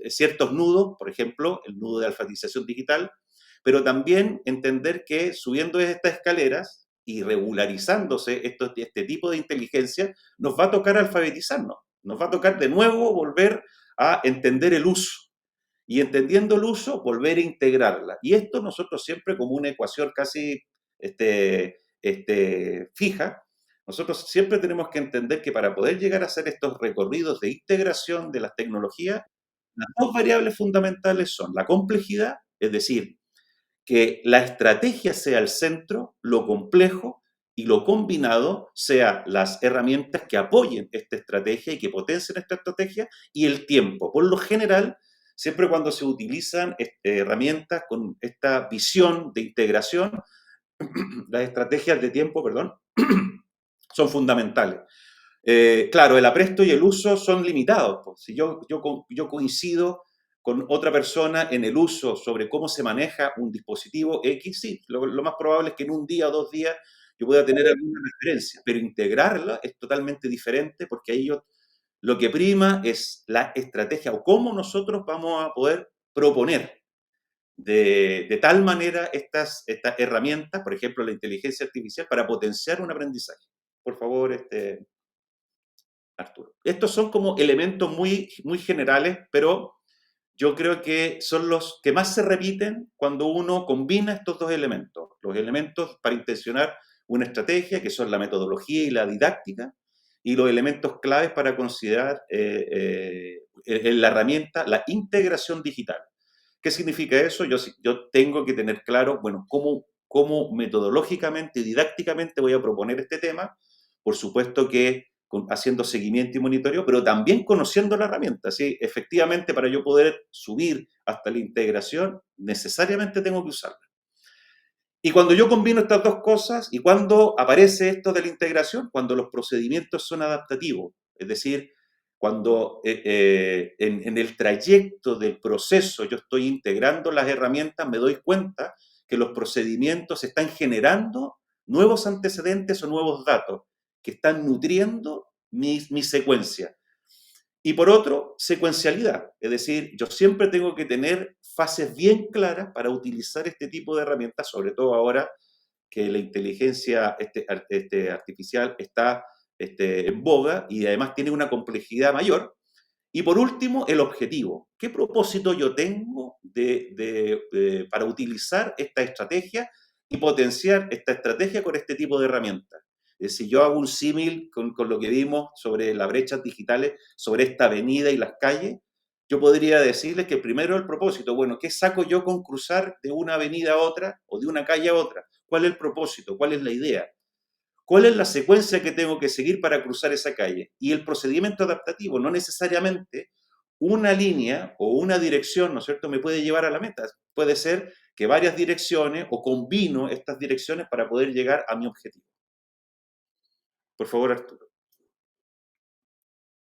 ciertos nudos, por ejemplo, el nudo de alfabetización digital, pero también entender que subiendo estas escaleras y regularizándose este tipo de inteligencia, nos va a tocar alfabetizarnos, nos va a tocar de nuevo volver a entender el uso. Y entendiendo el uso, volver a integrarla. Y esto nosotros siempre como una ecuación casi fija, nosotros siempre tenemos que entender que para poder llegar a hacer estos recorridos de integración de las tecnologías, las dos variables fundamentales son la complejidad, es decir, que la estrategia sea el centro, lo complejo, y lo combinado sea las herramientas que apoyen esta estrategia y que potencien esta estrategia, y el tiempo. Por lo general, siempre cuando se utilizan herramientas con esta visión de integración, las estrategias de tiempo, perdón, son fundamentales. Claro, el apresto y el uso son limitados. Pues. Si yo coincido con otra persona en el uso sobre cómo se maneja un dispositivo X, sí, lo más probable es que en un día o 2 días yo pueda tener alguna referencia, pero integrarla es totalmente diferente porque ahí lo que prima es la estrategia o cómo nosotros vamos a poder proponer de tal manera estas herramientas, por ejemplo, la inteligencia artificial, para potenciar un aprendizaje. Por favor, Arturo. Estos son como elementos muy, muy generales, pero yo creo que son los que más se repiten cuando uno combina estos dos elementos. Los elementos para intencionar una estrategia, que son la metodología y la didáctica, y los elementos claves para considerar la herramienta, la integración digital. ¿Qué significa eso? Yo tengo que tener claro, bueno, cómo metodológicamente y didácticamente voy a proponer este tema. Por supuesto que haciendo seguimiento y monitoreo, pero también conociendo la herramienta. ¿Sí? Efectivamente, para yo poder subir hasta la integración, necesariamente tengo que usarla. Y cuando yo combino estas dos cosas, y cuando aparece esto de la integración, cuando los procedimientos son adaptativos, es decir, cuando en el trayecto del proceso yo estoy integrando las herramientas, me doy cuenta que los procedimientos están generando nuevos antecedentes o nuevos datos que están nutriendo mi secuencia. Y por otro, secuencialidad, es decir, yo siempre tengo que tener fases bien claras para utilizar este tipo de herramientas, sobre todo ahora que la inteligencia artificial está en boga y además tiene una complejidad mayor. Y por último, el objetivo. ¿Qué propósito yo tengo para utilizar esta estrategia y potenciar esta estrategia con este tipo de herramientas? Si yo hago un símil con lo que vimos sobre las brechas digitales, sobre esta avenida y las calles, yo podría decirles que primero el propósito, bueno, ¿qué saco yo con cruzar de una avenida a otra o de una calle a otra? ¿Cuál es el propósito? ¿Cuál es la idea? ¿Cuál es la secuencia que tengo que seguir para cruzar esa calle? Y el procedimiento adaptativo, no necesariamente una línea o una dirección, ¿no es cierto?, me puede llevar a la meta. Puede ser que varias direcciones o combino estas direcciones para poder llegar a mi objetivo. Por favor, Arturo.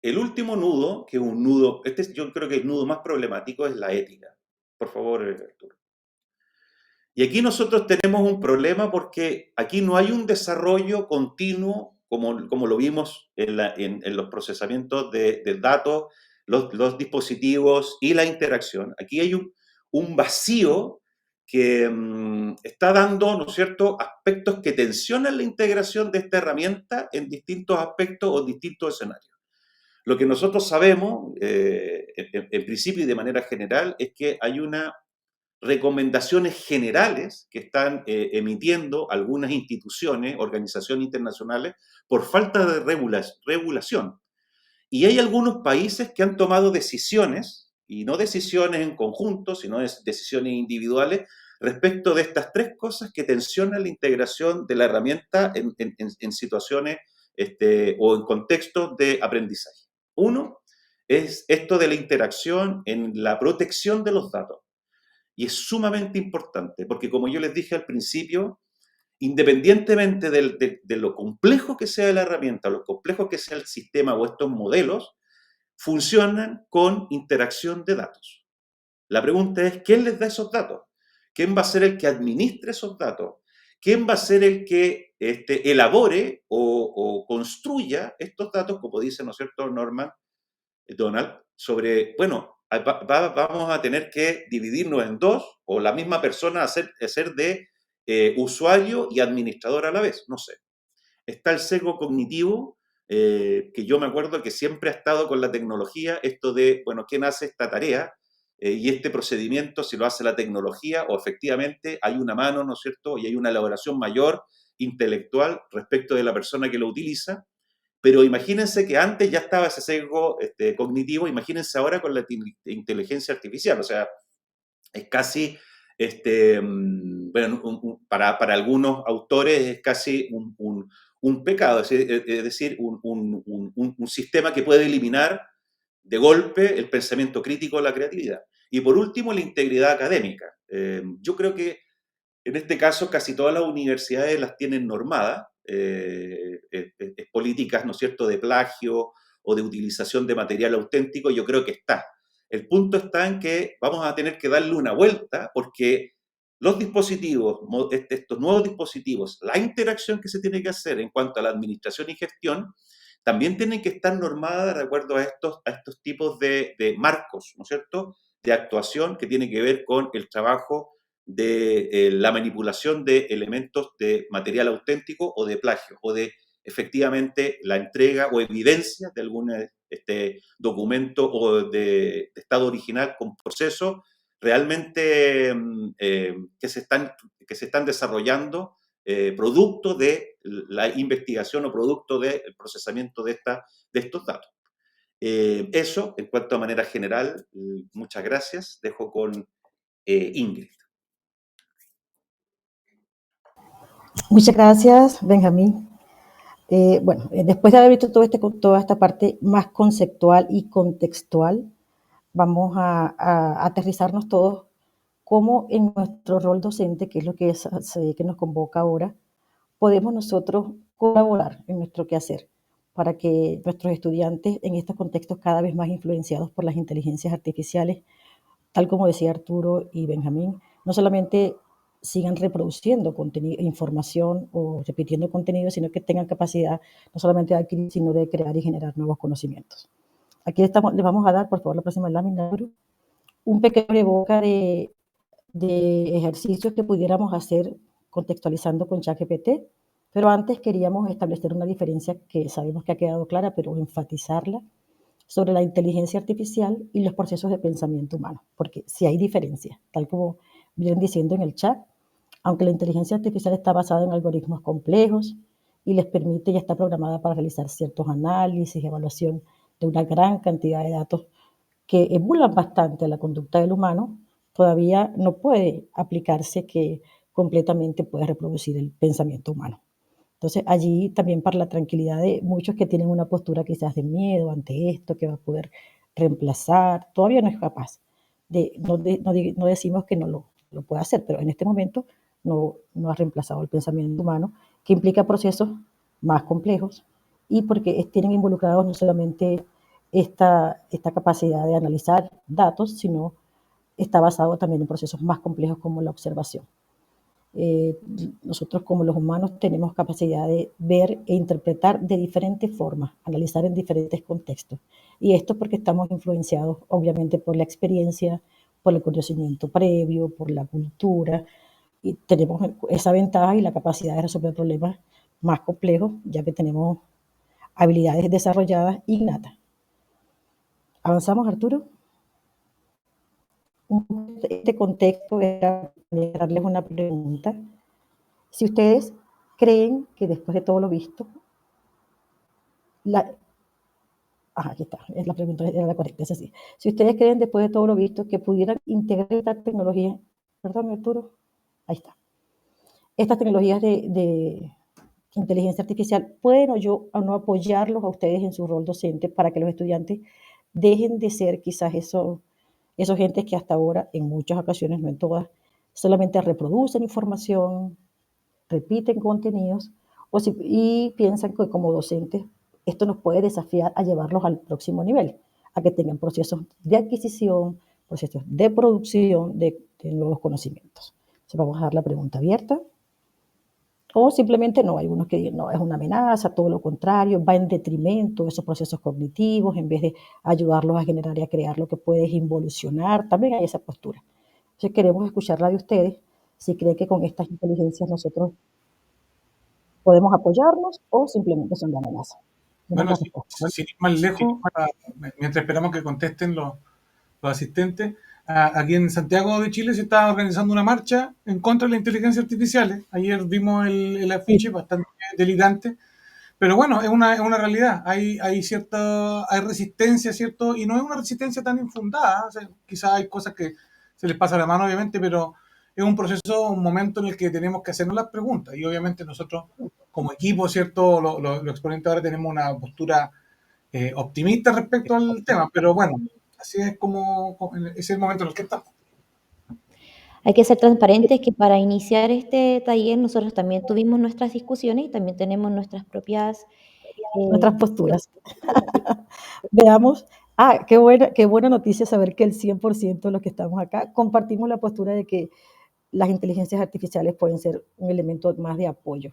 El último nudo, que es un nudo, yo creo que el nudo más problemático es la ética. Por favor, Arturo. Y aquí nosotros tenemos un problema porque aquí no hay un desarrollo continuo como lo vimos en los procesamientos de datos, los dispositivos y la interacción. Aquí hay un vacío que está dando, ¿no es cierto?, aspectos que tensionan la integración de esta herramienta en distintos aspectos o distintos escenarios. Lo que nosotros sabemos, en principio y de manera general, es que hay una recomendaciones generales que están emitiendo algunas instituciones, organizaciones internacionales, por falta de regulación. Y hay algunos países que han tomado decisiones, y no decisiones en conjunto, sino decisiones individuales, respecto de estas tres cosas que tensionan la integración de la herramienta en situaciones o en contextos de aprendizaje. Uno es esto de la interacción en la protección de los datos. Y es sumamente importante, porque como yo les dije al principio, independientemente de lo complejo que sea la herramienta, lo complejo que sea el sistema o estos modelos, funcionan con interacción de datos. La pregunta es, ¿quién les da esos datos? ¿Quién va a ser el que administre esos datos? ¿Quién va a ser el que elabore o construya estos datos, como dice, ¿no es cierto, Norman, Donald, sobre, bueno, vamos a tener que dividirnos en dos, o la misma persona hacer de usuario y administrador a la vez, no sé. Está el sesgo cognitivo, que yo me acuerdo que siempre ha estado con la tecnología, esto de, bueno, ¿quién hace esta tarea? Y este procedimiento, si lo hace la tecnología o efectivamente hay una mano, ¿no es cierto? Y hay una elaboración mayor intelectual respecto de la persona que lo utiliza. Pero imagínense que antes ya estaba ese sesgo cognitivo, imagínense ahora con la inteligencia artificial, o sea, es casi, bueno, para algunos autores es casi un pecado, es decir, un sistema que puede eliminar de golpe el pensamiento crítico, la creatividad. Y por último, la integridad académica. Yo creo que en este caso, casi todas las universidades las tienen normadas, políticas, ¿no es cierto?, de plagio o de utilización de material auténtico, yo creo que está. El punto está en que vamos a tener que darle una vuelta porque los dispositivos, estos nuevos dispositivos, la interacción que se tiene que hacer en cuanto a la administración y gestión, también tienen que estar normadas de acuerdo a estos tipos de marcos, ¿no es cierto?, de actuación que tiene que ver con el trabajo de la manipulación de elementos de material auténtico o de plagio, o de efectivamente la entrega o evidencia de algún documento o de estado original con procesos realmente que se están desarrollando producto de la investigación o producto del procesamiento de estos datos. Eso, en cuanto a manera general, muchas gracias. Dejo con Ingrid. Muchas gracias, Benjamín. Después de haber visto toda esta parte más conceptual y contextual, vamos a aterrizarnos todos cómo en nuestro rol docente, que es lo que nos convoca ahora, podemos nosotros colaborar en nuestro quehacer para que nuestros estudiantes en estos contextos cada vez más influenciados por las inteligencias artificiales, tal como decía Arturo y Benjamín, no solamente sigan reproduciendo información o repitiendo contenido, sino que tengan capacidad no solamente de adquirir, sino de crear y generar nuevos conocimientos. Aquí les vamos a dar, por favor, la próxima lámina, un pequeño boca de ejercicios que pudiéramos hacer contextualizando con ChatGPT, pero antes queríamos establecer una diferencia que sabemos que ha quedado clara, pero enfatizarla sobre la inteligencia artificial y los procesos de pensamiento humano, porque si hay diferencias, tal como vienen diciendo en el chat, aunque la inteligencia artificial está basada en algoritmos complejos y les permite y está programada para realizar ciertos análisis y evaluación de una gran cantidad de datos que emulan bastante la conducta del humano, todavía no puede aplicarse que completamente pueda reproducir el pensamiento humano. Entonces, allí también para la tranquilidad de muchos que tienen una postura quizás de miedo ante esto, que va a poder reemplazar, todavía no es capaz. No decimos que no lo pueda hacer, pero en este momento no ha reemplazado el pensamiento humano, que implica procesos más complejos y porque tienen involucrados no solamente esta capacidad de analizar datos, sino está basado también en procesos más complejos como la observación. Nosotros como los humanos tenemos capacidad de ver e interpretar de diferentes formas, analizar en diferentes contextos. Y esto porque estamos influenciados obviamente por la experiencia, por el conocimiento previo, por la cultura, y tenemos esa ventaja y la capacidad de resolver problemas más complejos, ya que tenemos habilidades desarrolladas innatas. ¿Avanzamos, Arturo? Este contexto era darles una pregunta. Si ustedes creen que después de todo lo visto, aquí está, la pregunta era la correcta, es así. Si ustedes creen después de todo lo visto que pudieran integrar esta tecnología, perdón, Arturo, ahí está. Estas tecnologías de inteligencia artificial, ¿pueden o no apoyarlos a ustedes en su rol docente para que los estudiantes dejen de ser quizás esos gentes que hasta ahora, en muchas ocasiones, no en todas, solamente reproducen información, repiten contenidos y piensan que como docentes esto nos puede desafiar a llevarlos al próximo nivel, a que tengan procesos de adquisición, procesos de producción de nuevos conocimientos? Entonces vamos a dejar la pregunta abierta. O simplemente no, hay algunos que no, es una amenaza, todo lo contrario, va en detrimento de esos procesos cognitivos, en vez de ayudarlos a generar y a crear lo que puede involucionar, también hay esa postura. Entonces queremos escucharla de ustedes, si creen que con estas inteligencias nosotros podemos apoyarnos o simplemente son de amenaza. Bueno, sin ir más lejos, mientras esperamos que contesten los asistentes, aquí en Santiago de Chile se está organizando una marcha en contra de la inteligencia artificial. Ayer vimos el afiche, bastante delirante, pero bueno, es una realidad. Hay resistencia, ¿cierto? Y no es una resistencia tan infundada. O sea, quizás hay cosas que se les pasa la mano, obviamente, pero es un proceso, un momento en el que tenemos que hacernos las preguntas. Y obviamente nosotros, como equipo, ¿cierto? Los exponentes ahora tenemos una postura optimista respecto al tema, pero bueno, así es ese es el momento en el que estamos. Hay que ser transparentes que para iniciar este taller nosotros también tuvimos nuestras discusiones y también tenemos nuestras propias nuestras posturas. Veamos Qué buena noticia saber que el 100% de los que estamos acá compartimos la postura de que las inteligencias artificiales pueden ser un elemento más de apoyo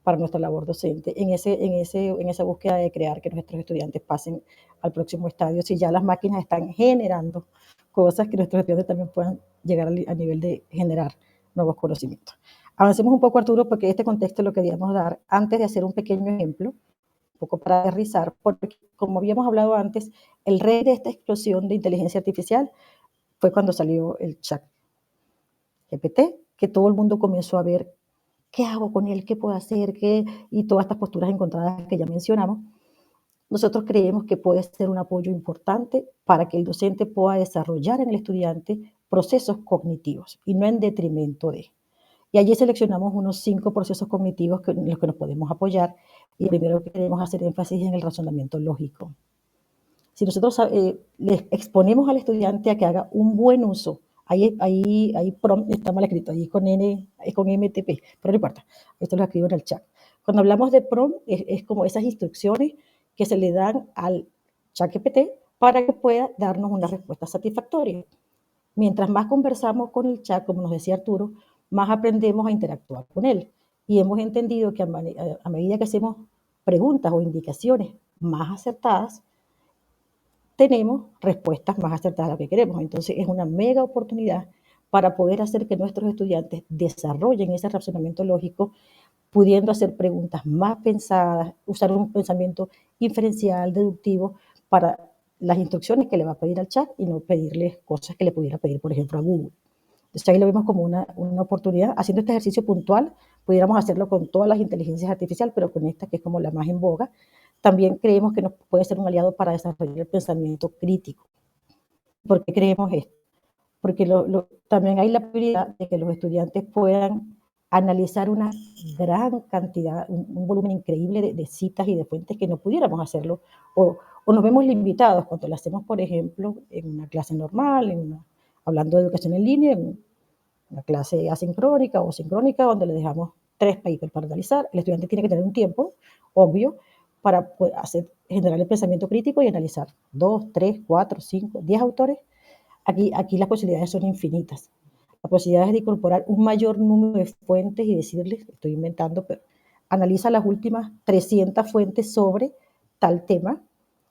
para nuestra labor docente en esa búsqueda de crear que nuestros estudiantes pasen al próximo estadio. Si ya las máquinas están generando cosas, que nuestros estudiantes también puedan llegar al nivel de generar nuevos conocimientos. Avancemos un poco, Arturo, porque este contexto lo queríamos dar antes de hacer un pequeño ejemplo, un poco para aterrizar, porque como habíamos hablado antes, el rey de esta explosión de inteligencia artificial fue cuando salió el chat GPT, que todo el mundo comenzó a ver qué hago con él, qué puedo hacer, y todas estas posturas encontradas que ya mencionamos. Nosotros creemos que puede ser un apoyo importante para que el docente pueda desarrollar en el estudiante procesos cognitivos y no en detrimento de. Y allí seleccionamos unos 5 procesos cognitivos en los que nos podemos apoyar. Y primero que queremos hacer énfasis en el razonamiento lógico. Si nosotros les exponemos al estudiante a que haga un buen uso, ahí prompt está mal escrito, ahí con N, es con MTP, pero no importa, esto lo escribo en el chat. Cuando hablamos de prompt, es como esas instrucciones que se le dan al chat GPT para que pueda darnos una respuesta satisfactoria. Mientras más conversamos con el chat, como nos decía Arturo, más aprendemos a interactuar con él. Y hemos entendido que a medida que hacemos preguntas o indicaciones más acertadas, tenemos respuestas más acertadas a lo que queremos. Entonces es una mega oportunidad para poder hacer que nuestros estudiantes desarrollen ese razonamiento lógico, pudiendo hacer preguntas más pensadas, usar un pensamiento inferencial, deductivo, para las instrucciones que le va a pedir al chat y no pedirle cosas que le pudiera pedir, por ejemplo, a Google. Entonces ahí lo vemos como una oportunidad. Haciendo este ejercicio puntual, pudiéramos hacerlo con todas las inteligencias artificiales, pero con esta que es como la más en boga, también creemos que nos puede ser un aliado para desarrollar el pensamiento crítico. ¿Por qué creemos esto? Porque también hay la prioridad de que los estudiantes puedan analizar una gran cantidad, un volumen increíble de citas y de fuentes que no pudiéramos hacerlo, o nos vemos limitados cuando lo hacemos, por ejemplo, en una clase normal, hablando de educación en línea, en una clase asincrónica o sincrónica, donde le dejamos 3 papers para analizar. El estudiante tiene que tener un tiempo, obvio, para generar el pensamiento crítico y analizar 2, 3, 4, 5, 10 autores. Aquí las posibilidades son infinitas. La posibilidad es de incorporar un mayor número de fuentes y decirles, estoy inventando, pero analiza las últimas 300 fuentes sobre tal tema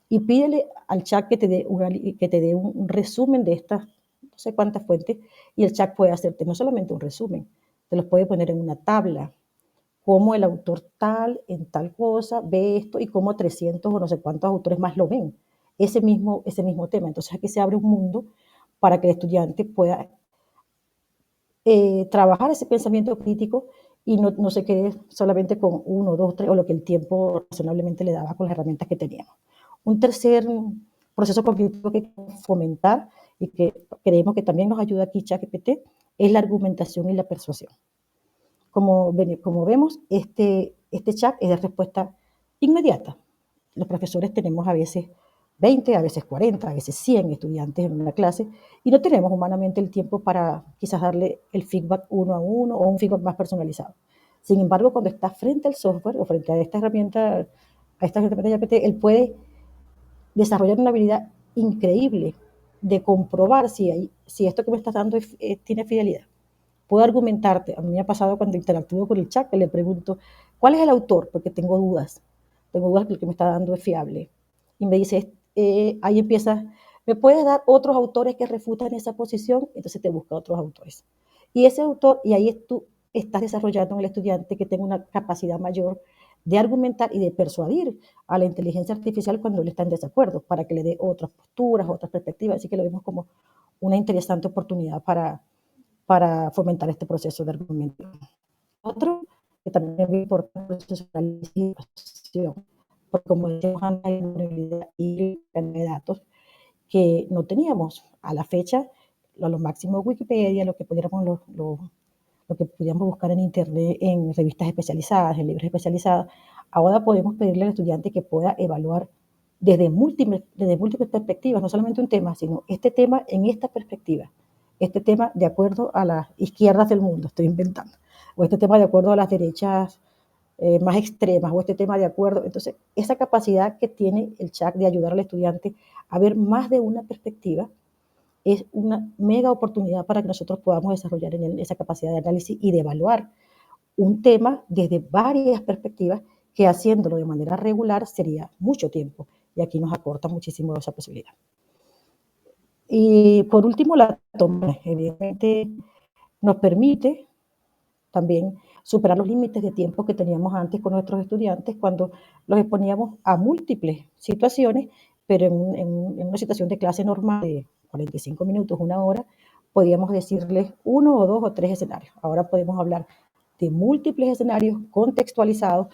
y pídele al chat que te dé un resumen de estas no sé cuántas fuentes, y el chat puede hacerte no solamente un resumen, te los puede poner en una tabla, cómo el autor tal en tal cosa ve esto y cómo 300 o no sé cuántos autores más lo ven, ese mismo tema. Entonces aquí se abre un mundo para que el estudiante pueda trabajar ese pensamiento crítico y no se quede solamente con 1, 2, 3 o lo que el tiempo razonablemente le daba con las herramientas que teníamos. Un tercer proceso cognitivo que fomentar y que creemos que también nos ayuda aquí ChatGPT es la argumentación y la persuasión. Como vemos, este chat es de respuesta inmediata. Los profesores tenemos a veces 20, a veces 40, a veces 100 estudiantes en una clase y no tenemos humanamente el tiempo para quizás darle el feedback uno a uno o un feedback más personalizado. Sin embargo, cuando está frente al software o frente a esta herramienta GPT, él puede desarrollar una habilidad increíble de comprobar si esto que me estás dando tiene fidelidad. Puedo argumentarte, a mí me ha pasado cuando interactúo con el chat, que le pregunto, ¿cuál es el autor? Porque tengo dudas que el que me está dando es fiable. Y me dice, ahí empieza, ¿me puedes dar otros autores que refutan esa posición? Entonces te busca otros autores. Y ese autor, y ahí tú estás desarrollando en el estudiante que tenga una capacidad mayor de argumentar y de persuadir a la inteligencia artificial cuando él está en desacuerdo, para que le dé otras posturas, otras perspectivas. Así que lo vemos como una interesante oportunidad para fomentar este proceso de argumentación. Otro que también es muy importante es el proceso de análisis, porque como decíamos antes, hay una habilidad y de datos que no teníamos a la fecha, a lo máximo Wikipedia, lo que pudiéramos buscar en internet, en revistas especializadas, en libros especializados. Ahora podemos pedirle al estudiante que pueda evaluar desde múltiples perspectivas, no solamente un tema, sino este tema en esta perspectiva, este tema de acuerdo a las izquierdas del mundo, estoy inventando, o este tema de acuerdo a las derechas más extremas o este tema de acuerdo. Entonces, esa capacidad que tiene el chat de ayudar al estudiante a ver más de una perspectiva es una mega oportunidad para que nosotros podamos desarrollar en él esa capacidad de análisis y de evaluar un tema desde varias perspectivas, que haciéndolo de manera regular sería mucho tiempo, y aquí nos acorta muchísimo esa posibilidad. Y por último, la toma, evidentemente, nos permite también superar los límites de tiempo que teníamos antes con nuestros estudiantes cuando los exponíamos a múltiples situaciones, pero en una situación de clase normal de 45 minutos, una hora, podíamos decirles uno o dos o tres escenarios. Ahora podemos hablar de múltiples escenarios contextualizados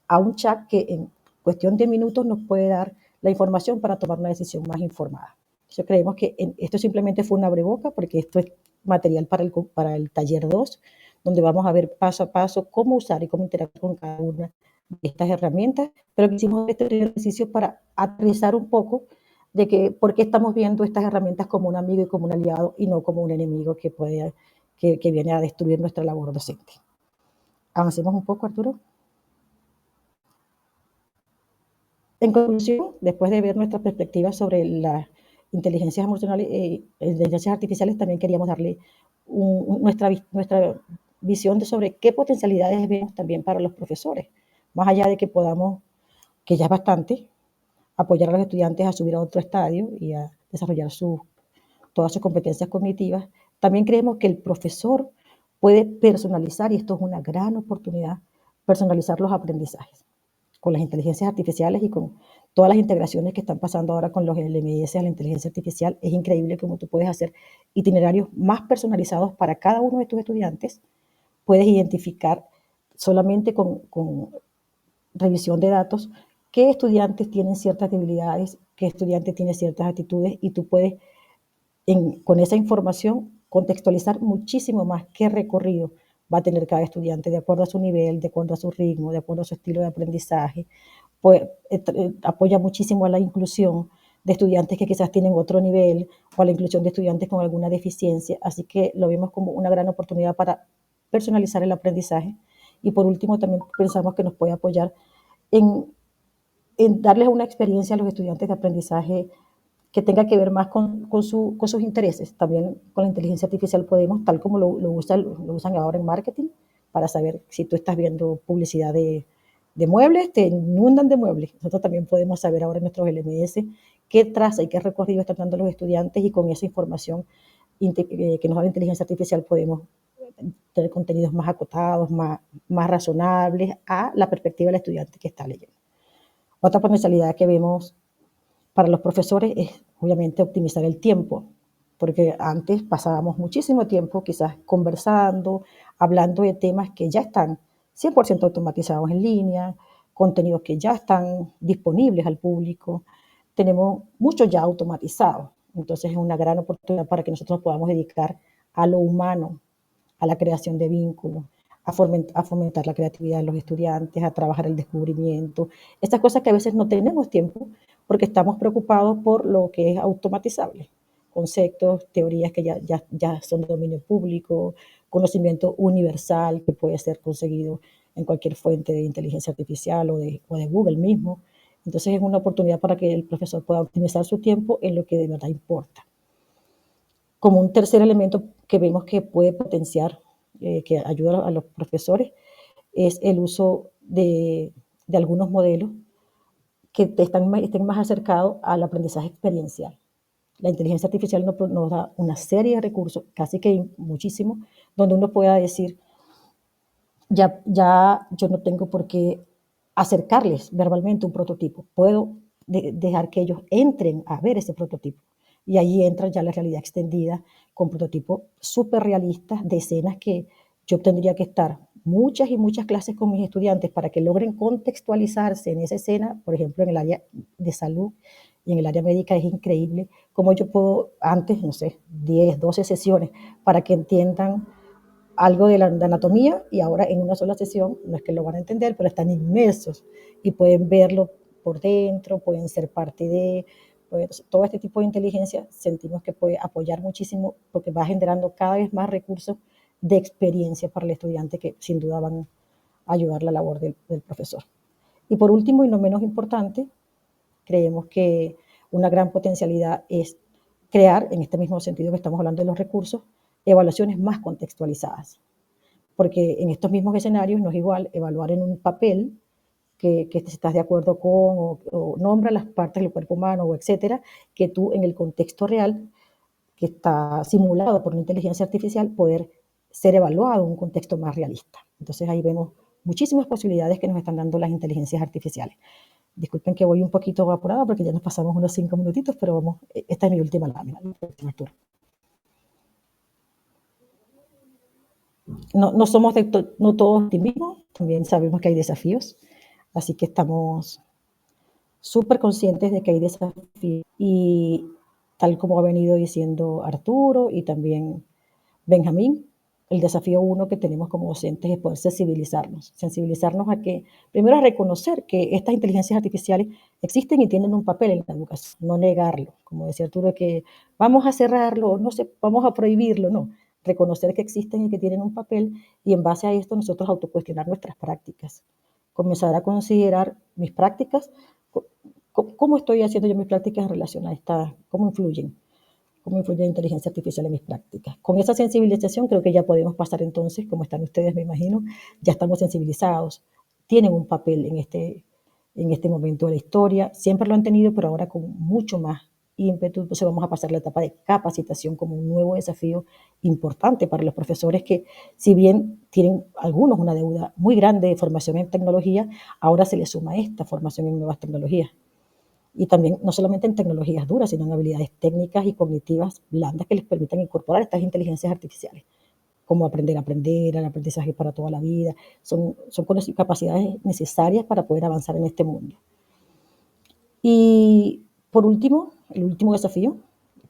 a un chat que en cuestión de minutos nos puede dar la información para tomar una decisión más informada. Yo creemos que esto simplemente fue una abreboca, porque esto es material para el taller 2, donde vamos a ver paso a paso cómo usar y cómo interactuar con cada una de estas herramientas, pero que hicimos este ejercicio para aterrizar un poco de que por qué estamos viendo estas herramientas como un amigo y como un aliado y no como un enemigo que viene a destruir nuestra labor docente. Avancemos un poco, Arturo. En conclusión, después de ver nuestra perspectiva sobre las inteligencias emocionales, inteligencias artificiales, también queríamos darle nuestra visión sobre qué potencialidades vemos también para los profesores, más allá de que podamos, que ya es bastante, apoyar a los estudiantes a subir a otro estadio y a desarrollar todas sus competencias cognitivas. También creemos que el profesor puede personalizar, y esto es una gran oportunidad, personalizar los aprendizajes con las inteligencias artificiales y con todas las integraciones que están pasando ahora con los LMS a la inteligencia artificial. Es increíble cómo tú puedes hacer itinerarios más personalizados para cada uno de tus estudiantes. Puedes identificar solamente con revisión de datos qué estudiantes tienen ciertas debilidades, qué estudiante tiene ciertas actitudes, y tú puedes con esa información contextualizar muchísimo más qué recorrido va a tener cada estudiante de acuerdo a su nivel, de acuerdo a su ritmo, de acuerdo a su estilo de aprendizaje. Pues, apoya muchísimo a la inclusión de estudiantes que quizás tienen otro nivel, o a la inclusión de estudiantes con alguna deficiencia. Así que lo vemos como una gran oportunidad para personalizar el aprendizaje. Y por último, también pensamos que nos puede apoyar en darles una experiencia a los estudiantes de aprendizaje que tenga que ver más con sus intereses. También con la inteligencia artificial podemos, tal como lo usan ahora en marketing, para saber si tú estás viendo publicidad de muebles, te inundan de muebles. Nosotros también podemos saber ahora en nuestros LMS qué traza y qué recorrido están dando los estudiantes, y con esa información que nos da la inteligencia artificial podemos tener contenidos más acotados, más razonables a la perspectiva del estudiante que está leyendo. Otra potencialidad que vemos para los profesores es obviamente optimizar el tiempo, porque antes pasábamos muchísimo tiempo quizás conversando, hablando de temas que ya están 100% automatizados en línea, contenidos que ya están disponibles al público, tenemos mucho ya automatizado. Entonces es una gran oportunidad para que nosotros podamos dedicar a lo humano, a la creación de vínculos, a fomentar la creatividad de los estudiantes, a trabajar el descubrimiento, estas cosas que a veces no tenemos tiempo porque estamos preocupados por lo que es automatizable, conceptos, teorías que ya son de dominio público, conocimiento universal que puede ser conseguido en cualquier fuente de inteligencia artificial o de Google mismo. Entonces es una oportunidad para que el profesor pueda optimizar su tiempo en lo que de verdad importa. Como un tercer elemento que vemos que puede potenciar, que ayuda a los profesores, es el uso de algunos modelos que estén más acercados al aprendizaje experiencial. La inteligencia artificial nos da una serie de recursos, casi que muchísimos, donde uno pueda decir, ya yo no tengo por qué acercarles verbalmente un prototipo, puedo dejar que ellos entren a ver ese prototipo. Y ahí entra ya la realidad extendida con prototipos súper realistas de escenas que yo tendría que estar muchas y muchas clases con mis estudiantes para que logren contextualizarse en esa escena. Por ejemplo, en el área de salud y en el área médica es increíble cómo yo puedo antes, no sé, 10, 12 sesiones para que entiendan algo de la anatomía, y ahora en una sola sesión, no es que lo van a entender, pero están inmersos y pueden verlo por dentro, pueden ser parte de... Pues, todo este tipo de inteligencia sentimos que puede apoyar muchísimo porque va generando cada vez más recursos de experiencia para el estudiante que sin duda van ayudar la labor del profesor. Y por último, y no menos importante, creemos que una gran potencialidad es crear, en este mismo sentido que estamos hablando de los recursos, evaluaciones más contextualizadas. Porque en estos mismos escenarios no es igual evaluar en un papel que si estás de acuerdo con o nombra las partes del cuerpo humano o etcétera, que tú en el contexto real que está simulado por una inteligencia artificial poder ser evaluado en un contexto más realista. Entonces ahí vemos muchísimas posibilidades que nos están dando las inteligencias artificiales. Disculpen que voy un poquito apurada porque ya nos pasamos unos 5 minutitos, pero vamos, esta es mi última lámina, Arturo. No somos no todos optimismos, también sabemos que hay desafíos, así que estamos súper conscientes de que hay desafíos y tal como ha venido diciendo Arturo y también Benjamín, el desafío uno que tenemos como docentes es poder sensibilizarnos a que, primero a reconocer que estas inteligencias artificiales existen y tienen un papel en la educación, no negarlo, como decía Arturo, que vamos a cerrarlo, no sé, vamos a prohibirlo, no, reconocer que existen y que tienen un papel y en base a esto nosotros autocuestionar nuestras prácticas, comenzar a considerar mis prácticas, cómo estoy haciendo yo mis prácticas en relación a esta, cómo influye la inteligencia artificial en mis prácticas. Con esa sensibilización creo que ya podemos pasar entonces, como están ustedes, me imagino, ya estamos sensibilizados, tienen un papel en este momento de la historia, siempre lo han tenido, pero ahora con mucho más ímpetu. Entonces vamos a pasar la etapa de capacitación como un nuevo desafío importante para los profesores que, si bien tienen algunos una deuda muy grande de formación en tecnología, ahora se les suma esta formación en nuevas tecnologías. Y también no solamente en tecnologías duras, sino en habilidades técnicas y cognitivas blandas que les permitan incorporar estas inteligencias artificiales, como aprender a aprender, el aprendizaje para toda la vida. Son capacidades necesarias para poder avanzar en este mundo. Y por último, el último desafío,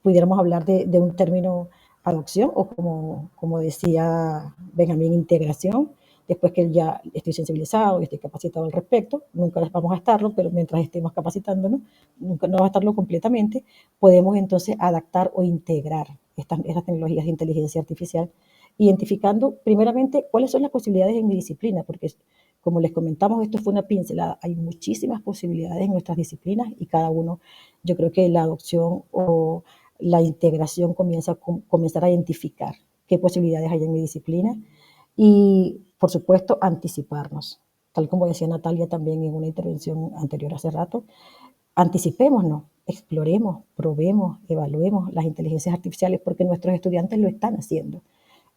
pudiéramos hablar de un término adopción o como decía Benjamín, integración. Después que ya estoy sensibilizado y estoy capacitado al respecto, nunca vamos a estarlo, pero mientras estemos capacitándonos, nunca no va a estarlo completamente, podemos entonces adaptar o integrar estas tecnologías de inteligencia artificial, identificando primeramente cuáles son las posibilidades en mi disciplina, porque como les comentamos, esto fue una pincelada. Hay muchísimas posibilidades en nuestras disciplinas y cada uno, yo creo que la adopción o la integración comenzar a identificar qué posibilidades hay en mi disciplina y, por supuesto, anticiparnos. Tal como decía Natalia también en una intervención anterior hace rato, anticipémonos, exploremos, probemos, evaluemos las inteligencias artificiales porque nuestros estudiantes lo están haciendo.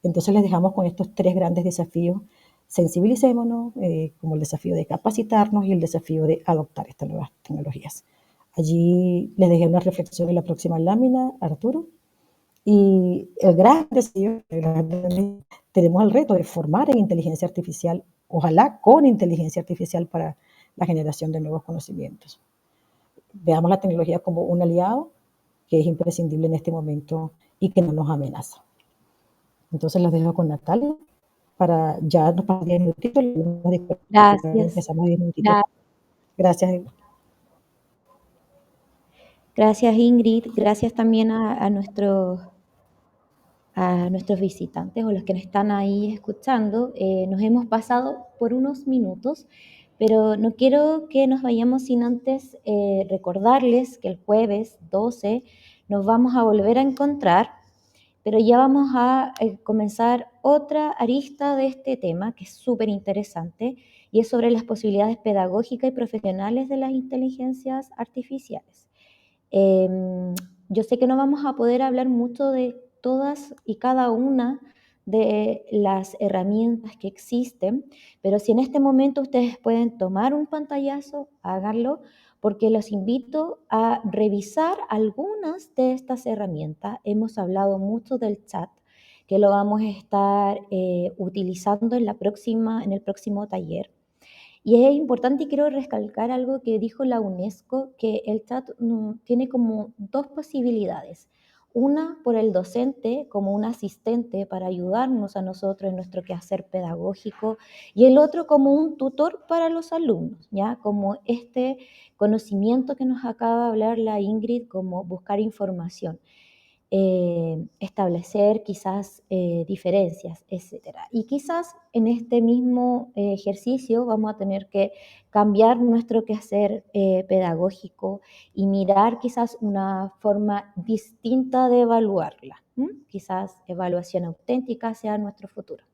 Entonces les dejamos con estos 3 grandes desafíos. Sensibilicémonos, como el desafío de capacitarnos y el desafío de adoptar estas nuevas tecnologías. Allí les dejé una reflexión en la próxima lámina, Arturo. Y el gran desafío, tenemos el reto de formar en inteligencia artificial, ojalá con inteligencia artificial para la generación de nuevos conocimientos. Veamos la tecnología como un aliado que es imprescindible en este momento y que no nos amenaza. Entonces los dejo con Natalia para ya nos pasamos 10 minutitos. Gracias. Empezamos 10 minutitos. Gracias. Gracias, Ingrid. Gracias también a nuestros visitantes o los que nos están ahí escuchando. Nos hemos pasado por unos minutos, pero no quiero que nos vayamos sin antes recordarles que el jueves 12 nos vamos a volver a encontrar, pero ya vamos a comenzar otra arista de este tema que es súper interesante y es sobre las posibilidades pedagógicas y profesionales de las inteligencias artificiales. Yo sé que no vamos a poder hablar mucho de todas y cada una de las herramientas que existen, pero si en este momento ustedes pueden tomar un pantallazo, háganlo, porque los invito a revisar algunas de estas herramientas. Hemos hablado mucho del chat, que lo vamos a estar utilizando en el próximo taller. Y es importante y quiero recalcar algo que dijo la UNESCO, que el chat tiene como 2 posibilidades. Una por el docente como un asistente para ayudarnos a nosotros en nuestro quehacer pedagógico y el otro como un tutor para los alumnos, ¿ya? Como conocimiento que nos acaba de hablar la Ingrid, como buscar información. establecer quizás diferencias, etc. Y quizás en este mismo ejercicio vamos a tener que cambiar nuestro quehacer pedagógico y mirar quizás una forma distinta de evaluarla. Quizás evaluación auténtica sea nuestro futuro.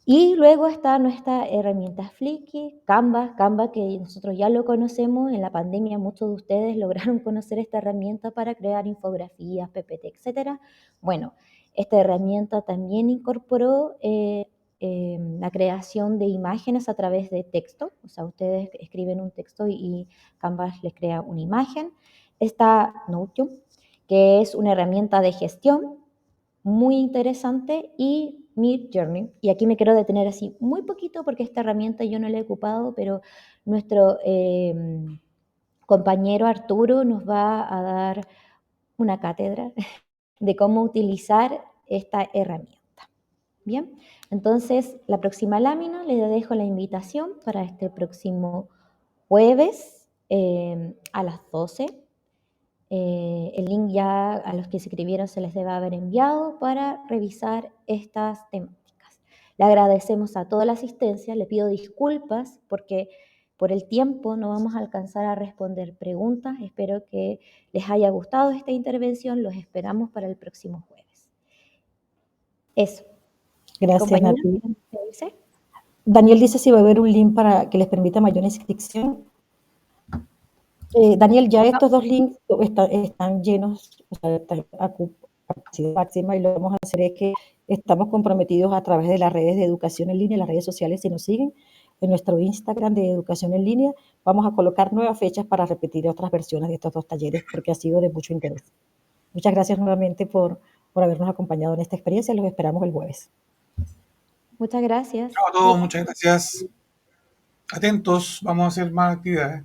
Y luego está nuestra herramienta Flickr, Canva que nosotros ya lo conocemos. En la pandemia muchos de ustedes lograron conocer esta herramienta para crear infografías, PPT, etc. Bueno, esta herramienta también incorporó la creación de imágenes a través de texto. O sea, ustedes escriben un texto y Canva les crea una imagen. Está Notion, que es una herramienta de gestión muy interesante, y Midjourney. Y aquí me quiero detener así muy poquito porque esta herramienta yo no la he ocupado, pero nuestro compañero Arturo nos va a dar una cátedra de cómo utilizar esta herramienta. Bien, entonces la próxima lámina les dejo la invitación para este próximo jueves a las 12. El link ya a los que se inscribieron se les debe haber enviado para revisar estas temáticas. Le agradecemos a toda la asistencia, le pido disculpas porque por el tiempo no vamos a alcanzar a responder preguntas. Espero que les haya gustado esta intervención, los esperamos para el próximo jueves. Eso. Gracias, Nati. ¿Qué dice? Daniel dice si va a haber un link para que les permita mayor inscripción. Daniel, ya estos dos links están llenos, o sea, están a capacidad máxima, y lo que vamos a hacer es que estamos comprometidos a través de las redes de educación en línea, las redes sociales, si nos siguen en nuestro Instagram de educación en línea, vamos a colocar nuevas fechas para repetir otras versiones de estos dos talleres, porque ha sido de mucho interés. Muchas gracias nuevamente por habernos acompañado en esta experiencia. Los esperamos el jueves. Muchas gracias. Chao a todos, muchas gracias. Atentos, vamos a hacer más actividades.